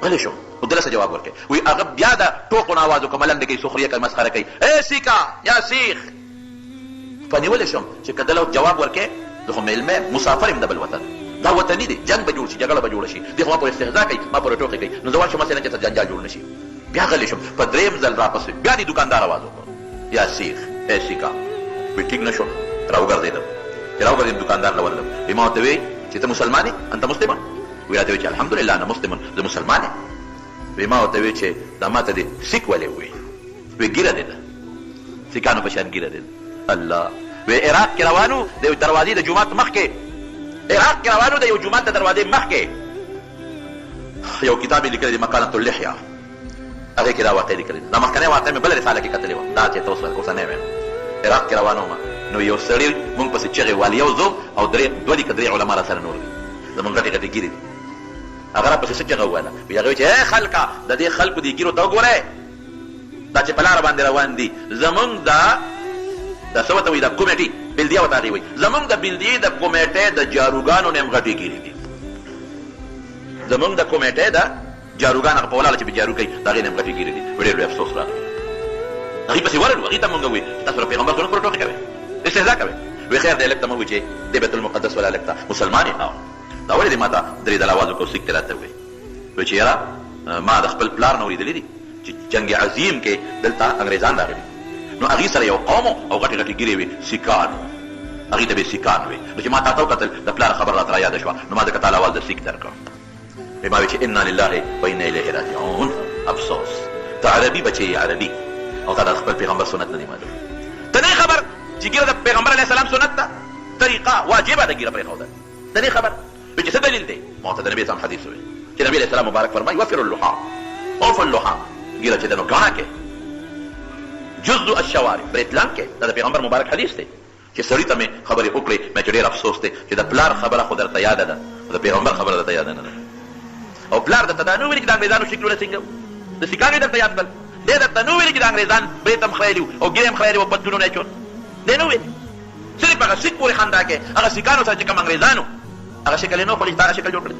غلی شو خو دله څه جواب ورکوي وایي هغه بیا د ټوکو نه اواز وکړه ملنډې کوي سخریه کوي مسخره کوي ای سیکا یا سیخ په نیولی شم چې که دله جواب ورکوې زه خو میلمه مسافر یم د بل وطن دا وطني دی جنګ به جوړ شي جګړه به جوړه شي دی خو ما پورې استهزا کوي ما پورې ټوکې کوي نو زه وایم مثلا چې څه جنجال جوړ نه شي بیا غلی شم په درېیم ځل راپسې بیا دې دوکاندار اواز وکړ یا سیخ ای سیکا وایي ټیک نه شو راوګرځېدم چې راوګرځېدم دوکاندار له ورغلم وایي ما ورته وایي چې ته مسلمان یې انت مسلمان وایي راته وایي چې الحمدلله انا مسلمون زه مسلمان یم وایي ما ورته وایي چې دا ما ته دې سیک ولې وایي وایي ګیره دې ده سیکانو په شان ګیره دې ده الله وی عراق کې روانو د یو دروازې د جومات مخکې عراق کې روانو د یو جومات د دروازې مخکې یو کتاب یې لیکلی دی مکانة اللحیه هغې کې دا واقع لیکلی دا مخکنۍ واقع مې بله رساله کې کتلې وه دا چې ته اوسنی ویم عراق کې روانو ما نو یو سړي مونږ پسې چغې والي یو زوم او دوه دي که درې علما را سره نور دي زمونږ غټې غټې ګیرې دي. هغه راپسې څه چغه وویله، وایي هغه وایي چې ای خلکه د دې خلکو دې ګیرو ته وګورئ، دا چې په لاره باندې روان دي زمونږ دا څه ورته وایي دا کمیټي بلدیه ورته هغې وایي، زمونږ د بلدیې د کمیټۍ د جاروګانو نه هم غټې ګیرې دي. زمونږ د کمیټۍ د جاروګان هغه په ولاړه چې په جارو کوي د هغې نه هم غټې ګیرې دي. ډېر لوی افسوس راغی. هغې پسې ورغلو، هغې ته مونږ ووایي تاسو د پیغمبر سنت پورې ټوکې کوئ، استهزا کوئ. وایي خیر دی لږ ته مونږ وایي چې د بیت المقدس والا لږ ته مسلمان یې دا ولې دې ما ته درې ځله اواز وکړو سیک ته راته ووایي. وایي چې یاره ما د خپل پلار نه اورېدلي دي چې جنګ عظیم کې دلته انګریزان راغلي، نو هغې سره یو قوم او غټې غټې ګیرې وې سیکان، هغې ته به سیکان وې. نو چې ما تا ته وکتل د پلار خبره راته رایاده شوه، نو ما ځکه تا له اواز د سیک درکړ. وایي ما وایي چې انا لله و انا الیه راجعون. افسوس ته عربي بچې یې عربي او تا د خپل پیغمبر سنت نه دی معلوم. ته نه خبر چې ګیره د پیغمبر علیه السلام سنت ده، طریقه واجبه ده ګیره پرېښودل. ته نه خبر وایي چې څه دلیل دی؟ ما ته د نبي اسلام حدیث وویل چې نبي علیه السلام مبارک فرمایي وفر اللحا، اوف اللحا ګیره چې ده نو ګاڼه کې جزء الشوارب برېتلان کې. دا د پیغمبر مبارک حدیث دی چې سړي ته مې خبرې وکړې، مې چې ډېر افسوس دی چې د پلار خبره خو درته یاده ده، د پیغمبر خبره درته یاده نه ده. او پلار درته دا نه ویلي چې د انګریزانو شکلونه څنګه وو، د سیکانو یې درته یاد کړل. دی درته نه ویلي چې د انګریزان برېت هم خریلي وو او ګیرې هم خریلې وو، پتلونونه یې چول. دی نه ویلي، صرف هغه سیک پورې خندا کې هغه سیکانو سره چې کوم انګریزانو هغه شکل یې نه خولي چې دا هغه شکل جوړ کړی.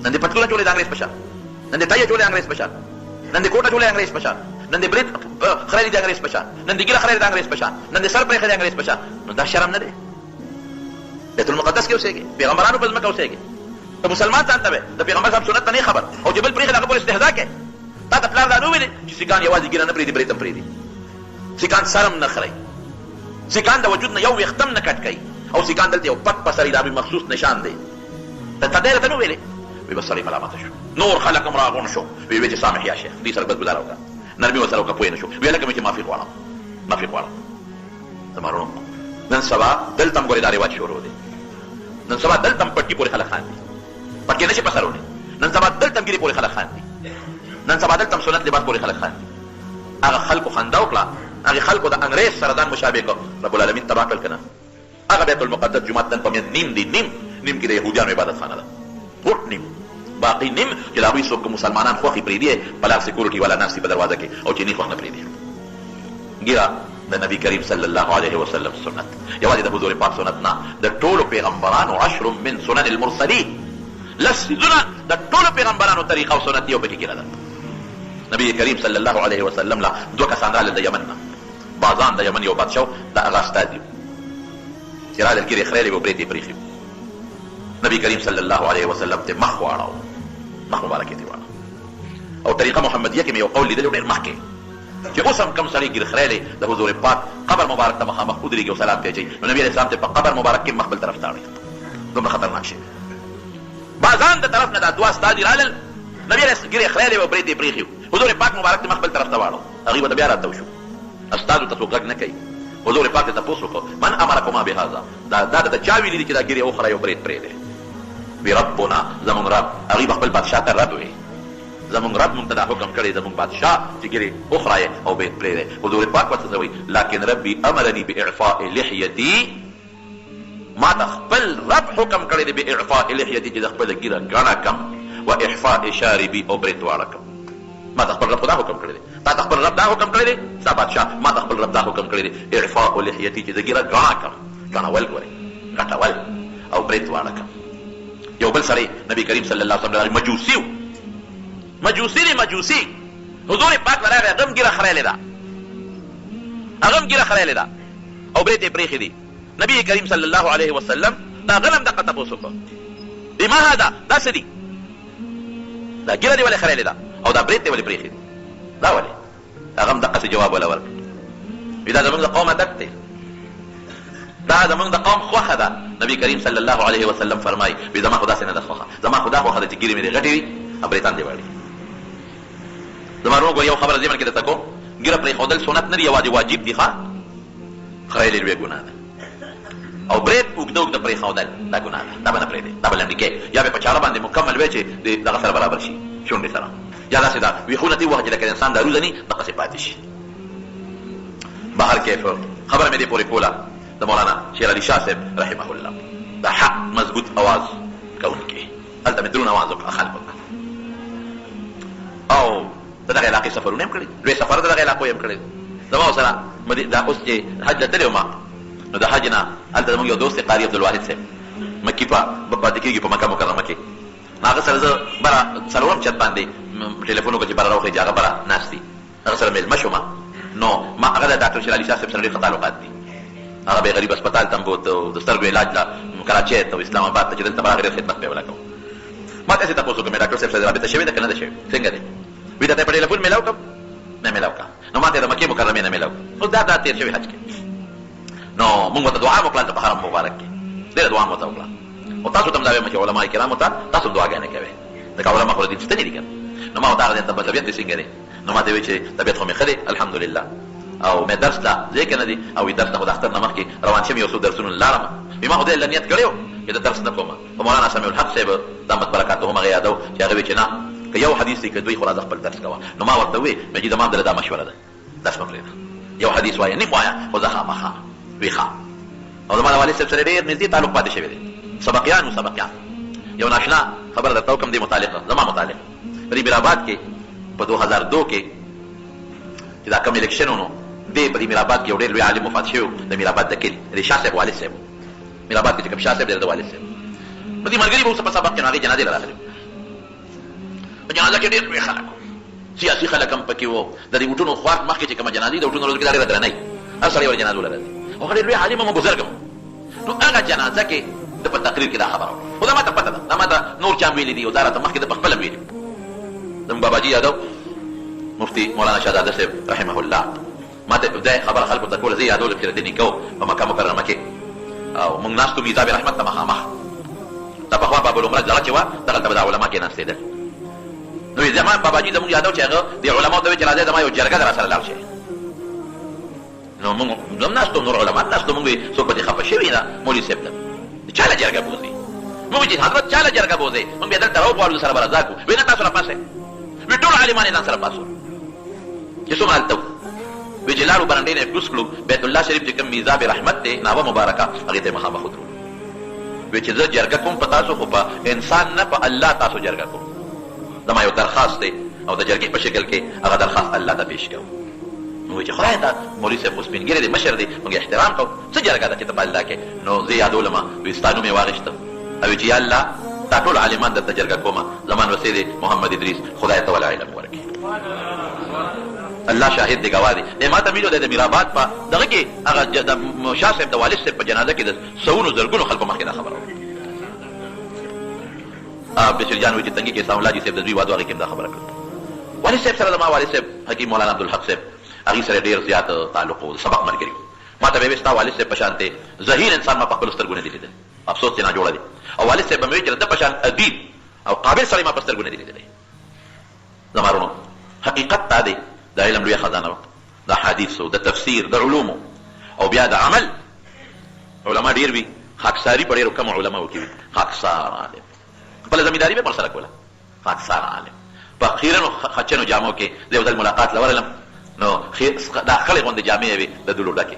نن دې پتلونه چولې د انګریز په شان، نن دې ټایه چولې انګریز په شان، نن دې کوټه چولې انګریز په شان، نن دې برېت خریلي د انګریز په شان، نن دې ګیره خریلې د انګریز په شان، نن دې سر پرېښی د انګریز په شان. نو دا شرم نه دی؟ بیت المقدس کې اوسېږي، پیغمبرانو په ځمکه اوسېږي، ته مسلمان ځان ته وې د پیغمبر صاحب سنت ته نه خبر او چې بل پرېښی د هغه پورې استهزا کوې. تا ته پلار دا نه ویلې چې سیکان یوازې ګیره نه پرېږدي برېت هم پرېږدي، سیکان سر هم نه خرئ، سیکان د وجود نه یو ویښته هم نه کټ کوي، او سیکان دلته یو پټ په سر دا مخصوص نشان دی. ته دی راته نه ویلې؟ وایي بس سړی ملامته شو، نور خلک هم راغونډ شو. وایي چې سامح یا شیخ دې سره بدګزاره وکړه، نرمي ورسره وکړه، پوه نه شو. ویې لکه مې چې معافي غواړم، معافي غواړم. زما وروڼو نن سبا دلته هم ګورې دا رواج شروع دی، نن سبا دلته هم پټکي پورې خلک خاندي، پټکي نه شي په سرونی. نن سبا دلته هم ګیرې پورې خلک خاندي، نن سبا دلته هم سنت لباس پورې خلک خاندي. هغه خلکو خندا وکړه، هغې خلکو د انګریز سره ځان مشابه کړ، رب العالمین تباه کړل که نه. هغه بیت المقدس جومات نن په میانځ نیم دی، نیم کې د یهودیانو عبادت خانه ده، غوټ نیم، باقي نیم چې د هغوی څوک مسلمانان خوښې پرېږدي په لار سیکورټي والا ناست په دروازه کې او چې نه خوښ نه پرېږدي. ګیره د نبي کریم صلی الله علیه وسلم سنت، یوازې د حضور پاک سنت نه، د ټولو پیغمبرانو 10 من سنن المرسلین، لس څیزونه د ټولو پیغمبرانو طریقه او سنت یو پکې ګیره ده. نبی کریم صلی الله علیه وسلم له 2 کسان راغلل د یمن نه، بازان د یمن یو بادشاه و، د هغه استازي چې راغلل ګیرې خریلې وو، برېت یې پرېښي وو. نبی کریم صلی الله علیه وسلم ته مخ واړاو، مخ مبارک یې واړاو. او طریقه محمدیه کې مې یو قول لیدلی ډېر مخکې چې اوس هم کوم سړی ګیر خریلی د حضور پاک قبر مبارک ته مخامخ ودرېږي او سلام ته اچوي، نو نبي علیه السلام ته په قبر مبارک کې مخ بل طرف ته اړوي. دومره خطرناک شی. بازان د طرف نه دا 2 استازي راغلل، نبي علیه ګیرې خریلې وو، برېت یې پرېښي وو، حضور پاک مبارک ته مخ بل طرف ته واړو. هغوی به بیا راته وشو، استازو ته څوک غږ نه کوي. حضور پاک ته تپوس وکړو من امرکما بهذا، دا د چا ویلي دي چې دا ګیرې وخوره یو برېت پرېږدی؟ وی ربنا زمونږ رب. هغوی به خپل بادشاه ته رب وي، زمونږ رب مونږ ته دا حکم کړی، زمونږ بادشاه چې ګیرې وخورایې او برېت پرېږدی. حضور پاک ورته څه وایي؟ لکن ربي امرني باعفاء لحیتي، ما ته خپل رب حکم کړی دی باعفاء لحیتي چې د خپله ګیره ګڼه کم، و احفاء شاربي او برېت واړه کم. ما ته خپل رب خو دا حکم کړی دی، تا ته خپل رب دا حکم کړی دی، ستا بادشاه ما ته خپل رب دا حکم کړی دی اعفاء لحیتي چې د ګیره ګڼه کم، ګڼول ګورې غټول او برېت واړه کم. یو بل سړی نبی کریم صلی الله علیه وسلم مجوسی و، مجوسی دی مجوسی، حضور پاک له راغی، هغه هم ګیره خریلې ده، هغه هم ګیره خریلې ده او برېت یې پرېښي دي. نبی کریم صلی الله علیه وسلم دا هغه هم دقه تپوس وکړو بما هذا، دا څه دي؟ دا ګیره دې ولې خریلې ده او دا برېت دې ولې پرېښي دي؟ دا ولې؟ هغه هم دقسې جواب وله ورکړ، وي دا زمونږ د قوم عادت دی، دا زمونږ د قوم خوښه ده. نبی کریم صلی الله علیه وسلم فرمایي وي زما خو داسې نه ده خوښه، زما خو دا خوښه ده چې ګیرې مې دې غټې وي او برېتان دې واړې. زما وروڼو ګوره یو خبره ضمن کې درته کوم، ګیره پرېښودل سنت نه دي، یوازې واجب دي. ښه خریلې لویه ګناه ده، او برېت اوږده اوږده پرېښودل دا ګناه ده، دا به نه پرېږدې، دا به لنډې کې یا به په چاړه باندې مکمل وی چې د دغه سره برابر شي شونډې سره، یا داسې ده ویښونه دې ووهه چې لکه د انسان دا روزني دقسې پاتې شي. بهر کیف خبره مې دې پورې کوله د مولانا شیر علي شاه صاحب رحمه الله، دا حق مضبوط اواز کوونکی هلته مې درونه واز وکړه خلکو ته او د دغه علاقې سفرونه هم کړي لوی سفر د دغه علاقو هم کړي زما سره دا اوس چې حج ته تللی وم نو د حج نه هلته زموږ یو دوست دی قاري عبدالواحد صاحب مکي پاتې کېږي په مکه مکرمه کې هغه سره زه بره څلورم چت باندې ټلیفون وکړه چې بره راوخېږي هغه بره ناست دي هغه سره مېلمه شوم نو ما هغه د ډاکټر شیر علي شاه صاحب سره ډېر ښه تعلقات دي هغه به غریب هسپتال ته م بوته د سترګو علاج له کراچۍ ته اسلام آباد ته چې دلته به راغی ډېر خدمت به یې ولګوم ما تاسې تپوس وکړم ډاکټر صاحب سره رابطه شوې ده که نه ده شوې څنګه دی وي درته یې په ټلیفون میلاو کړم نه میلاو کړه نو ما ته یې د مکې مکرمې نه میلاو اوس دا تېر شوي حج کې نو موږ ورته دعا مو کړه هلته په حرم مبارک کې ډېره دعا مو ورته وکړه او تاسو ته هم دا وایم چې علما کرامو ته تاسو هم دعاګانې کوئ ځکه علما خو د دین ستنې دي که نو ما ورته هغه ته طبیعت دې څنګه دی نو ما ته وایي چې طبیعت خو مې ښه دی الحمدلله او مې درس ته ځای که نه دي او درس ته خو د اختر نه مخکې روان شم یو څو درسونه لاړم ما خدای له نیت کړی و چې د درس نه کوم په مولانا سمیع الحق صاحب دامت برکاته هم هغه یادو چې هغه وایي چې نه که یو حدیث دی که دوی خو راځه خپل درس کوه نو ما ورته وویې مجید امام دله دا مشوره ده درس مه پرېږده یو حدیث وایه نیم وایه خو زه خامخا وی ښه او زما د والد صاحب سره ډېر نږدې تعلق پاتې شوی دی سبقیان یو ناشنا خبر درته وکړم دې متعلقه زما متعلق په دې میرآباد کې په 2002 کې چې دا کوم الیکشن و نو دې په دې میرآباد کې یو ډېر لوی عالم وفات شوی و د میرآباد د کلي د شاه صاحب والد صاحب میرآباد کې چې کوم شاه صاحب دی د والد صاحب نو دې ملګري به اوس په سبق کې نو هغې جنازې له راغلي په جنازه کې ډېر لوی خلک سیاسي خلک هم پکې وو د دې وټونو خوات مخکې چې کومه جنازې د وټونو روز کې دا ډېره درنۍ هر سړی ور جنازو له راځي او هغه ډېر لوی عالم هم بزرګ هم نو هغه جنازه کې د په تقریر کې دا خبره وکړه خو دا ما ته پته ده دا ما ته نور چا ویلي دي او دا راته مخکې د په خپله ویلي زموږ باباجي یادو مفتي مولانا شهزاده صاحب رحمه الله ما ته دا خبره خلکو ته کوله زه یادولم چې د نیکو په مکه مکرمه کې او موږ ناستو میزاب رحمت ته مخامخ دا پخوا باب العمره دغه چې وه دغلته به دا علما کېناستېدل نو زما باباجي زموږ یادو چې هغه د علماو ته وایي چې راځئ زما یو جرګه ده راسره لاړ شئ نو موږ هم ناستو نور علما ناستو موږ وایي څوک به دې خفه شوي نه مولوي صاحب ته چا له جرګه بوځي موږ چې حضرت چا له جرګه بوځئ موږ بیا دلته راوغواړو سره به رضا کړو وایي نه تاسو راپاسئ وایي ټول عالمان یې ځان سره پاسول چې څومره هلته وایي چې لاړو برنډې نه یې کوز کړو بیت الله شریف چې کوم میزاب رحمت دی ناوه مبارکه هغې ته یې مخامخ ودرولو وایي چې زه جرګه کوم په تاسو خو په انسان نه په الله تاسو جرګه کوم زما یو درخواست دی او د جرګې په شکل کې هغه درخواست الله ته پیش کوم نو وایي چې خدای ته مولوي صاحب خو سپین ږیری دی مشر دی موږ احترام کوو څه جرګه ده چې ته په الله کې نو زه یادولم وایي ستا نوم یې واخېسته او وایي چې یا الله دا ټول عالمان درته جرګه کومه زما نوسی دی محمد ادریس خدای ته ولا علم ورکړي الله شاهد دی ګواه دی ما ته ویلو دی د میرآباد په دغه کې هغه د شاه صاحب د والد صاحب په جنازه کې د سوونو زرګونو خلکو مخکې دا خبره وکړه بشیر جان وایي چې تنګي کې اسلام الله جي صاحب د دوی وادو هغې کې هم دا خبره کړه والد صاحب سره زما والد صاحب حکیم مولانا عبدالحق صاحب هغې سره ډېر زیات تعلق و سبق ملګري وو ما ته به وایي ستا والد صاحب په شانتې ذهین انسان ما په خپلو سترګو نه دي لیدلی افسوس چې ناجوړه دی او والد صاحب به مې وایي چې د ده په شان ادیب او قابل سړی ما په سترګو نه دي لیدلی زما وروڼو حقیقت دا دی د علم لویه خزانه وه د احادیثو د تفسیر د علومو او بیا د عمل علما ډېر وي خاکساري په ډېرو کمو علماو کې وي خاکسار عالم خپله زمینداري به یې ورسره کوله خاکسار عالم په خیرنو خچنو جامو کې زه یو ځل ملاقات له ورغلم نو دا خړې غوندې جامې یې وې د دلو ډکې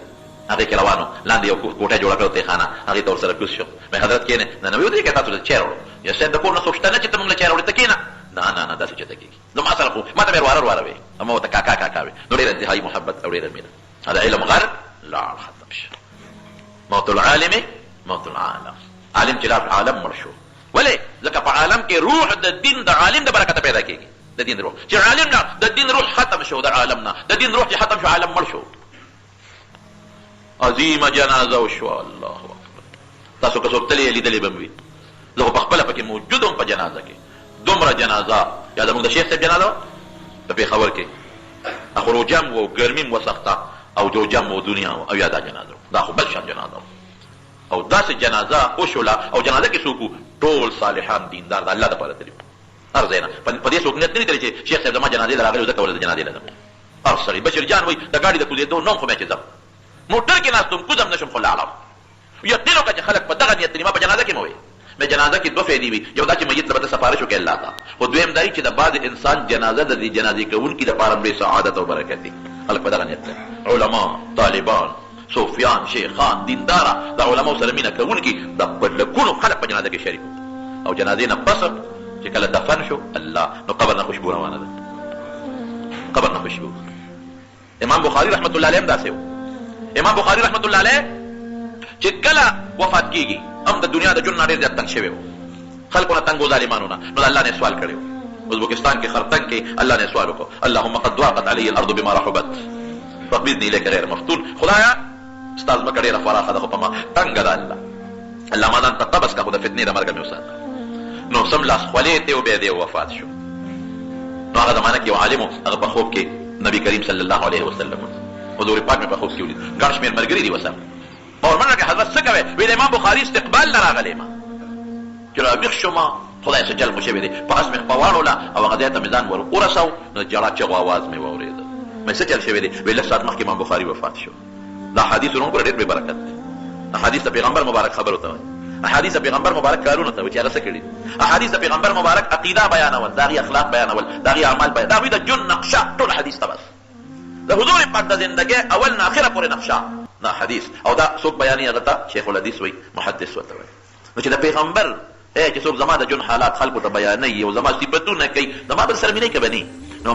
هغې کې روان و لاندې یو کوټه جوړه کړه تیخانه هغې ته ورسره کوز شو مې حضرت کښېنې نه نه ویې ودرېږه تاسو ته چیر وړو یا صاحب د کور نه څوک شته نه چې ته موږ له چیر وړې ته کښېنه نه داسې چېرته کېږي نو ما سره خو ما ته مې واره وې اما ورته کاکا وې نو ډېره انتهایي محبت او ډېره مینه دا علم غر لاړ ختم شو موت العالم موت العالم عالم چې لاړ عالم مړ شو ولې ځکه په عالم کې روح د دین د عالم د برکته پیدا کېږي د دین روح چې عالم نه د دین روح ختم شو د عالم نه د دین روح چې ختم شو عالم مړ شو عظیمه جنازه وشوه الله اکبر تاسو که څوک تللی یې لیدلې به م وي زه خو پخپله پکې موجود وم په جنازه کې دومره جنازه یا زموږ د شیخ صاحب جنازه وه په پېښور کې خو روجم و ګرمي م وسخته او جوجم و دنیا و او یا دا جنازه دا خو بل شان جنازه او داسې جنازه وشوله او جنازه کې څوک ټول صالحان دیندار د الله دپاره تللي هر ځای نه په دې څوک نیت نه لیدلی چې شیخ صاحب زما جنازې له راغلی ځکه ولې د جنازې له ځم هر سړی بشیر جان وایي د ګاډي د کوزېدو نوم خو مې چې ځم موټر کې ناست وم کوزم نه شم خو لاړم یقین وکړه چې خلک په دغه نیت دي ما په جنازه کې مه وایي مې جنازه کې دوه فایدې وي یو دا چې میت له به ته سفارش وکړي الله ته خو دویم دا چې د بعض انسان جنازه د دې جنازې کوونکي دپاره لوی سعادت او برکت دي خلک په دغه نیت لري علما طالبان صوفیان شیخان دینداره د علماو سره مینه کوونکي د لکونو خلک په جنازه کې شریک او جنازې نه پس چې کله دفن شو الله نو قبر نه خوشبو روانه ده، قبر نه خوشبو. امام بخاری رحمت الله علیه هم داسې و. امام بخاری رحمت الله علیه چې کله وفات کیږي هم د دنیا د ژوند نه ډېر زیات تنګ شوی و، خلکو نه تنګ و ظالمانو نه، نو الله نه سوال کړی و. ازبکستان کې خرطنګ کې الله نه سوال وکړو اللهم قد ضاقت علی الارض بما رحبت فاقبضني الیک غیر مفتون. خدایا ستا ځمکه ډېره فراخه ده خو په ما تنګه ده الله، الله ما ځان ته قبض کړه خو د فتنې د مرګه مې وساته. نو سم لاس خولې ته و بیا دی وفات شو. نو هغه زمانه کې یو عالم هغه په خوب کې نبی کریم صلی الله علیه وسلم حضور پاک مې په خوب کې ولید، ګڼ شمېر ملګري دي ورسره. ورمنډه کې حضرت څه کوې؟ ویل امام بخاري استقبال نه راغلی ما چې راویښ شوم خدای څه جل خو شوی دی، په اس مې خپه واړوله او هغه ځای ته مې ځان ور ورسو نو جړا چغو اواز مې واورېده. مې څه چل شوی دی؟ ویل لږ ساعت مخکې امام بخاري وفات شو. دا حدیثونه وګوره ډېر بې برکت دی. احادیث د پیغمبر مبارک خبرو ته وایي، احادیث د پیغمبر مبارک کارونه ته وایي چې هغه څه کړي. احادیث د پیغمبر مبارک عقیده بیانول، د هغې اخلاق بیانول، د هغې اعمال بیان، د هغوی د ژوند نقشه ټول حدیث ته بس د حضور پاک د زندګۍ اول نه اخره پورې نقشه دا حدیث. او دا څوک بیانوي هغه ته شیخ الحدیث وایي، محدث ورته وایي. نو چې د پیغمبر چې څوک زما د ژوند حالات خلکو ته بیانوي او زما صفتونه کوي، زما بل سره مینه کوي نو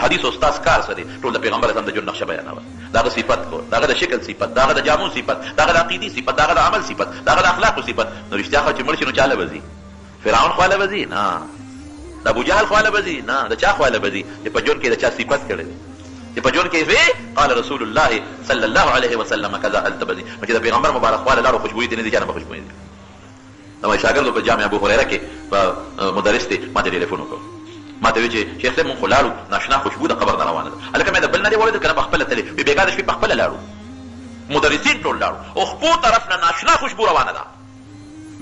حدیث استاد کار سره ټول د پیغمبر اعظم د ژوند نقشه بیانول، دغه صفت کو، دغه د شکل صفت، دغه د جامو صفت، دغه د عقیدې صفت، دغه د عمل صفت، دغه د اخلاق صفت. نو رښتیا خو چې مړ شي نو چاله بځي؟ فرعون خواله بځي؟ نه. د ابو جهل خواله بځي؟ نه. د چا خواله بځي چې په ژوند کې د چا صفت کړی دی، چې په ژوند کې وی قال رسول الله صلی الله علیه وسلم کذا هلته بځي. نو چې د پیغمبر مبارک خواله لاړو خوشبویي دې نه دي، چا نه به خوشبویي دي. زما شاګرد په جامع ابو هریره کې په مدرس دی ما ته ټلیفون وکړ، ما ته وی چې شیخ صاحب مونږ خو لاړو ناشنا خوشبو د قبر نه روانه ده. هلکه مې د بل نه دی وړی که نه په خپله تلې وي بېګا د شپې په خپله لاړو، مدرسین ټول لاړو او خپو طرف نه ناشنا خوشبو روانه ده.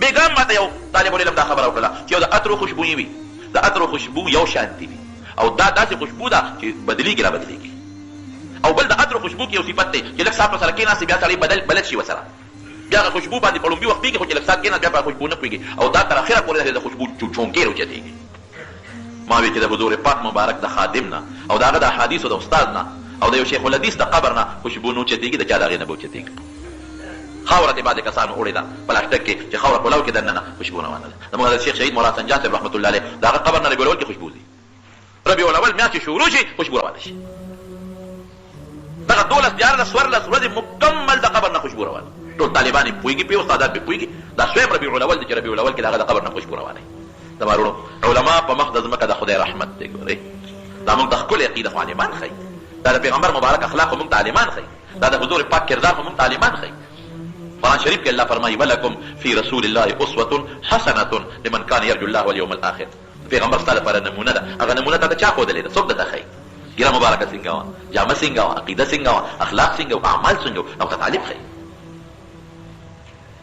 بېګا هم ما ته یو طالب العلم دا خبره وکړله چې یو د عطرو خوشبویي وي، د عطرو خوشبو یو شانتي وي او دا داسې خوشبو ده چې بدلېږي را بدلېږي. او بل د عطرو خوشبو کې یو صفت دی چې لږ ساعت ورسره کېناستې بیا سړی بلد شي ورسره، بیا هغه خوشبو باندې په لومبي وخت پوهېږي خو چې لږ ساعت کېناست بیا په خوشبو نه پوهېږي او دا تر اخره پورې د خوشبو چونکې راوچتېږي. ما وی چې د حضور پاک مبارک د خادم نه او د هغه د احادیثو د استاد نه او د یو شیخ الحدیث د قبر نه خوشبو نه اوچتېږي، د چا د هغې نه به اوچتېږي. خاوره دې بعضې کسانو وړې ده پلاستیک کې چې خاوره پلو کې دننه خوشبو روانه ده. زموږ د شیخ شهید مولا سنجان صاحب رحمت الله علیه د هغه قبر نه ربیع الاول کې خوشبو ځي، ربیع الاول میاشت چې شروع شي خوشبو روانه شي. دغه 12 14 14 ورځې مکمل د قبر نه خوشبو روانه، ټول طالبان یې پوهېږي پرې، استادان پرې پوهېږي. دا سویم ربیع الاول دی چې ربیع الاول کې د هغه د قبر نه خوشبو روانه. زما وروڼو علما په مخ د ځمکه د خدای رحمت دی. ګورئ دا موږ د ښکلې عقیده خو عالمان ښیي، دا د پیغمبر مبارک اخلاق خو موږ ته عالمان ښیي، دا د حضور پاک کردار خو موږ ته عالمان ښیي. قرآن شریف کې الله فرمایي ولکم فی رسول الله اسوة حسنة لمن کان یرجو الله والیوم الاخر. پیغمبر ستا لپاره نمونه ده، هغه نمونه ته چا ښودلې ده؟ څوک درته ښیي؟ ګیره مبارکه څنګه وه، جامه څنګه وه، عقیده څنګه وه، اخلاق څنګه وه، اعمال څنګه وه، او ته تعلیم ښیي.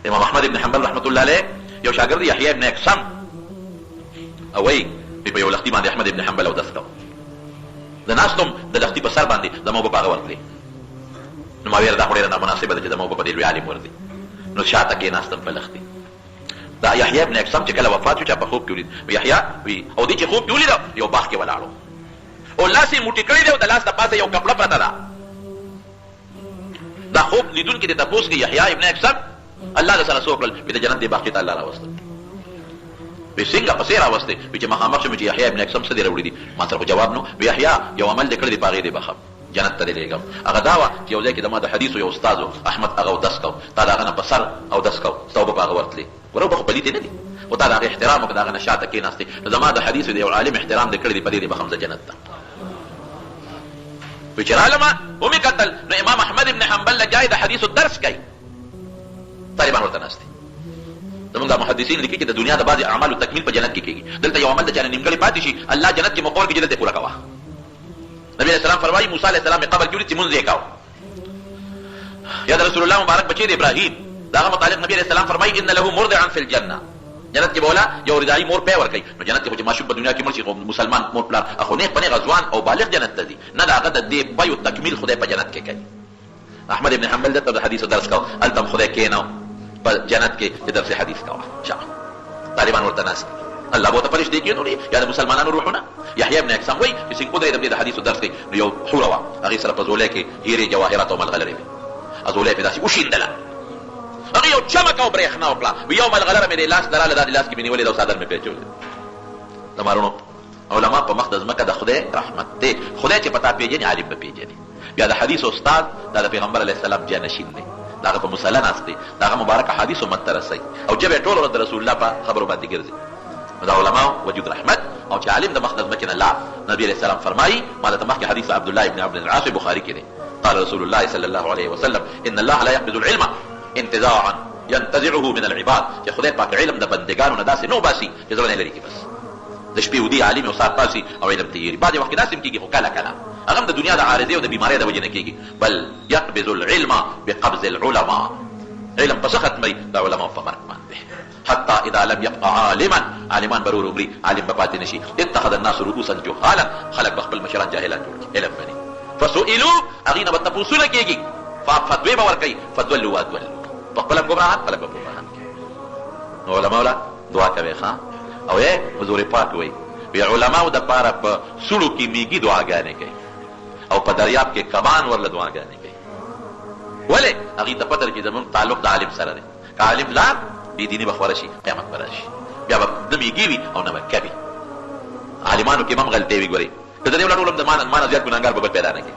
امام احمد ابن حنبل رحمت الله علیه یو شاګرد یحیی ابن اقسم او وی په یو لختي باندې احمد ابن حنبل اودس کوه، د ناستم د لختي په سر باندې د موبه په هغه ورتلې. نو ما ویل دا خو ډېره نامناسبه ده چې د موبه په دې لوی عالم ورځي. نو شاته کېناستم په لختي. دا یحیی ابن اقسم چې کله وفات شو چا په خوب کې ولید، یحیی وی او دې چې خوب کې ولید یو باغ کې ولاړو او لاس یې موټی کړی دی او د لاس د پاسه یو کپړه پرته ده. دا خوب لیدونکي دې تپوس کوي یحیی ابن اقسم الله د سره څه وکړل؟ د جنت دې باغ کې ته الله راوستل. وی څنګه پسې راوستې؟ وی چې مخامخ شم چې یحیی ابن اقسم څه دې راوړي دي؟ ما سره خو جواب نو. وی یحیی یو عمل دې کړی دی په هغې دې بخم جنت ته دې لېږم. هغه دا وه چې یو ځای کې د ما د حدیثو یو استاد احمد هغه اودس کو، تا د هغه نه په سر اودس کو، ستا اوبه په هغه ورتلې. ګوره اوبه خو پلیتې نه دي خو تا د هغې احترام وکړه، د هغه نه شاته کېناستې. نو زما د حدیثو د یو عالم احترام دې کړی دی په دې دې بخم زه جنت ته. وی چې رالمه ومې کتل نو امام احمد ابن حنبل لګیای د حدیثو درس کوي، طالبان ورته ناست دي. زمونږ محدثین لیکي چې د دنیا د بعضې اعمالو تکمیل په جنت کې کېږي. دلته یو عمل د چا نه نیمګړی پاتې شي الله جنت کې مقرر کړي چې دلته یې پوره کوه. نبی علیه السلام فرمایي موسی علیه السلام یې قبر کې ولید چې مونځ یې کوه. یا د رسول الله مبارک بچی د ابراهیم د هغه متعلق نبی علیه السلام فرمایي ان له مرضعا فی الجنه، جنت کې به ولا یو رضاعي مور پی ورکوي. نو جنت کې خو چې ماشوم په دنیا کې مړ شي خو مسلمان مور پلار اخو نیغ په نیغه ځوان او بالغ جنت ته ځي، نه د هغه د دې بیو تکمیل خدای په جنت کې کوي. احمد ابن حنبل دلته د حدیثو درس کوه، هلته هم خدای کېناو په جنت کې چې درس حدیث کوه. طالبان ورته ناست الله به ورته فرشتې کېنولې یا د مسلمانانو روحونه. یحیی ابن اقسم وایي چې څنګه ودرېدم دې د حدیثو درس کوي نو یو حوره وه هغې سره په ځولۍ کې هیرې جواهرات او ملغلرې وې، ځولۍ پې داسې وشیندله هغه یو چمک او برېښنا وکړه وی یو ملغلره مې د لاس دراله دا د لاس کې مې نیولې ده او څادر مې پرې اچولی د مارونو علما په مخ د ځمکه د خدای رحمت دی خدای چې پتا پیژني عالم به پیژني بیا د حدیث استاد دا د پیغمبر علیه السلام جانشین دی د هغه په مصلی ناست دی د هغه مبارکه حدیث امت ته رسوي او ژبه یې ټوله ورځ د رسول الله په خبرو باندې ګرځي د علماو وجود رحمت او چې عالم د مخ د ځمکې نه لاړ نبي علیه السلام فرمایي ما د مخکې حدیث عبد الله بن عمرو العاص بخاري کې دی قال رسول الله صلى الله عليه وسلم ان الله لا يقبض العلم انتزاعا ينتزعه من العباد چې خدای پاک علم د بندگانو نه داسې نو باسي چې زړه نه لري کی بس د شپې ودي عالم او سات پاسي او علم تیری بعد وخت داسې کیږي خو کله کله هغه د دنیا د عارضه او د بیماری د وجه نه کیږي بل يقبض العلم بقبض العلماء علم پس ختمي د علماء په مرګ باندې حتى اذا لم يبقى عالما عالمان برور عمري عالم بپاتې نشي اتخذ الناس رؤوسا جهالا خلق بخپل مشران جاهلان جوړ علم باندې فسئلوا اغينا بتپوسونه کیږي فتوی باور کوي فدولوا وادولوا بخپل ګمراهان خلق ګمراهان علماء ولا دعا کوي ښا او یې حضور پاک وي وی علماء د پاره په سړو کې میږي دعاګانې کوي او په دریاب کې کمان ورله دعاګانې کوي ولې هغه ته پته کې زمون تعلق د عالم سره دی که عالم لا بی دیني بخوره شي قیامت پر راشي بیا به نه میږي وي او نه به کوي عالمانو کې هم غلطي وي ګوري که د دې ولر علم د مان زیات ګناګار به پیدا نه کوي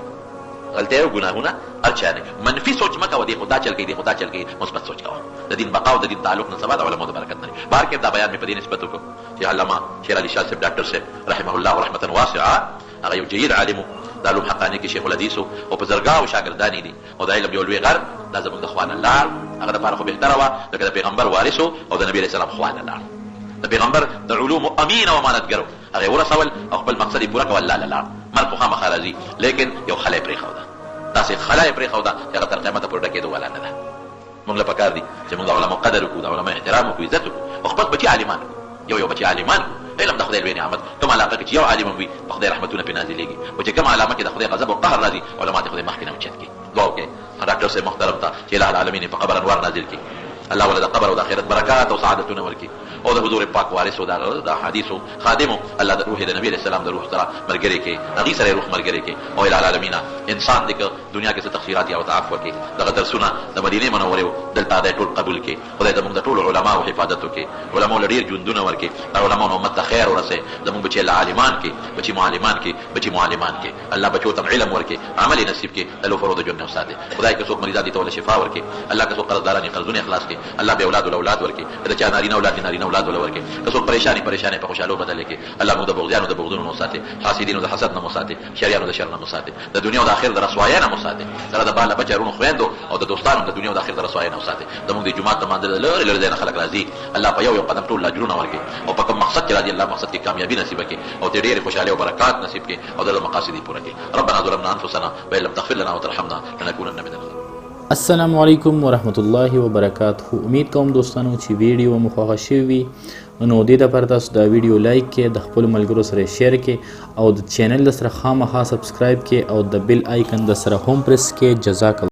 غلطي او ګناهونه ارچا نه منفي سوچ مکه ودی خدا چل کوي دی خدا چل کوي مثبت سوچ کوه د دین بقا او د دین تعلق نه سبا د علماء د برکت نه بار کې دا بیان مې په دې نسبت وکړو چې علامه شیر علي شاه صاحب ډاکټر صاحب رحمه الله رحمه واسعه هغه یو جيد عالم د علوم حقانی کې شیخ الحدیث او په زرګاو شاګردانی دي او د علم یو لوی غر د زموږ د خوان الله هغه د فارغ بهتره وا لکه د پیغمبر وارث او د نبی رسول الله خوان الله د پیغمبر د علوم امین او امانتګر هغه ورسول او خپل مقصد پورا کول الله مرګ خو مخارزي لیکن یو خلای پرې خو دا داسې خلای پرې خو دا چې تر قیامت پورې ډکېدو ولا نه ده موږ له پکار دي چې موږ علماء قدر وکړو د علماء احترام وکړو عزت وکړو او خپل بچي عالمان یو بچي عالمان علم د خدای لوی نعمت کوم علاقه کې یو عالم وي په خدای رحمتونه په نازلېږي او چې کوم علامه کې د خدای غضب او قهر راځي علماء د خدای مخکې نه اوچت کړي دعا وکړي ډاکټر صاحب محترم ته چې الٰه العالمین په قبر انوار نازل کړي الله ولدا قبر او د آخرت برکات او سعادتونه ورکړي او د حضور پاک وارث او د حدیث خادم الله د روح د نبی رسول الله د روح سره مرګري کې هغه سره روح مرګري کې او الٰه العالمین انسان دغه دنیا کې څه تخیرات او تعفو کې دغه درسونه د مدینه منوره دلته د ټول قبول کې خدای زموږ د ټول علما او حفاظت کې علما لري ژوندونه ورکې علما امت ته خیر ورسه زموږ بچي عالمان کې بچي معلمان کې بچي معلمان کې الله بچو ته علم ورکې عمل نصیب کې له فرود جنت وساته خدای که څوک مریضات دي ته شفا ورکې الله که څوک قرضداران قرضونه اخلاص کې الله به اولاد ورکې دا چې نارینه اولاد ورکې که څوک پریشانی په خوشاله بدل کې الله موږ د بغضیانو د بغضونو نو ساتي حاسدینو د حسد نه مو ساتي شریانو د شر نه مو ساتي د دنیا او د آخرت د رسوایی نه مو ساتي سره د بالا بچرونو خويندو او د دوستانو د دنیا او د آخرت د رسوایی نه مو ساتي د موږ د جمعه ته باندې لری نه خلق راځي الله په یو قدم ټول اجرونه ورکړي او په کوم مقصد کې راځي الله مقصد کې کامیابی نصیب کړي او د ډېر خوشاله او برکات نصیب کړي او د مقاصد پوره کړي ربنا ظلمنا انفسنا وان لم تغفر لنا وترحمنا لنكونن من الظالمين. السلام علیکم ورحمت الله وبرکاته. امید کوم دوستانو چې ویډیو مو خوښه شوي نو د دې لپاره تاسو دا ویډیو لایک کړئ، د خپل ملګرو سره شیر کړئ او د چینل سره خامخا سبسکرایب کړئ او د بیل آیکن د سره هم پریس کړئ. جزاک الله.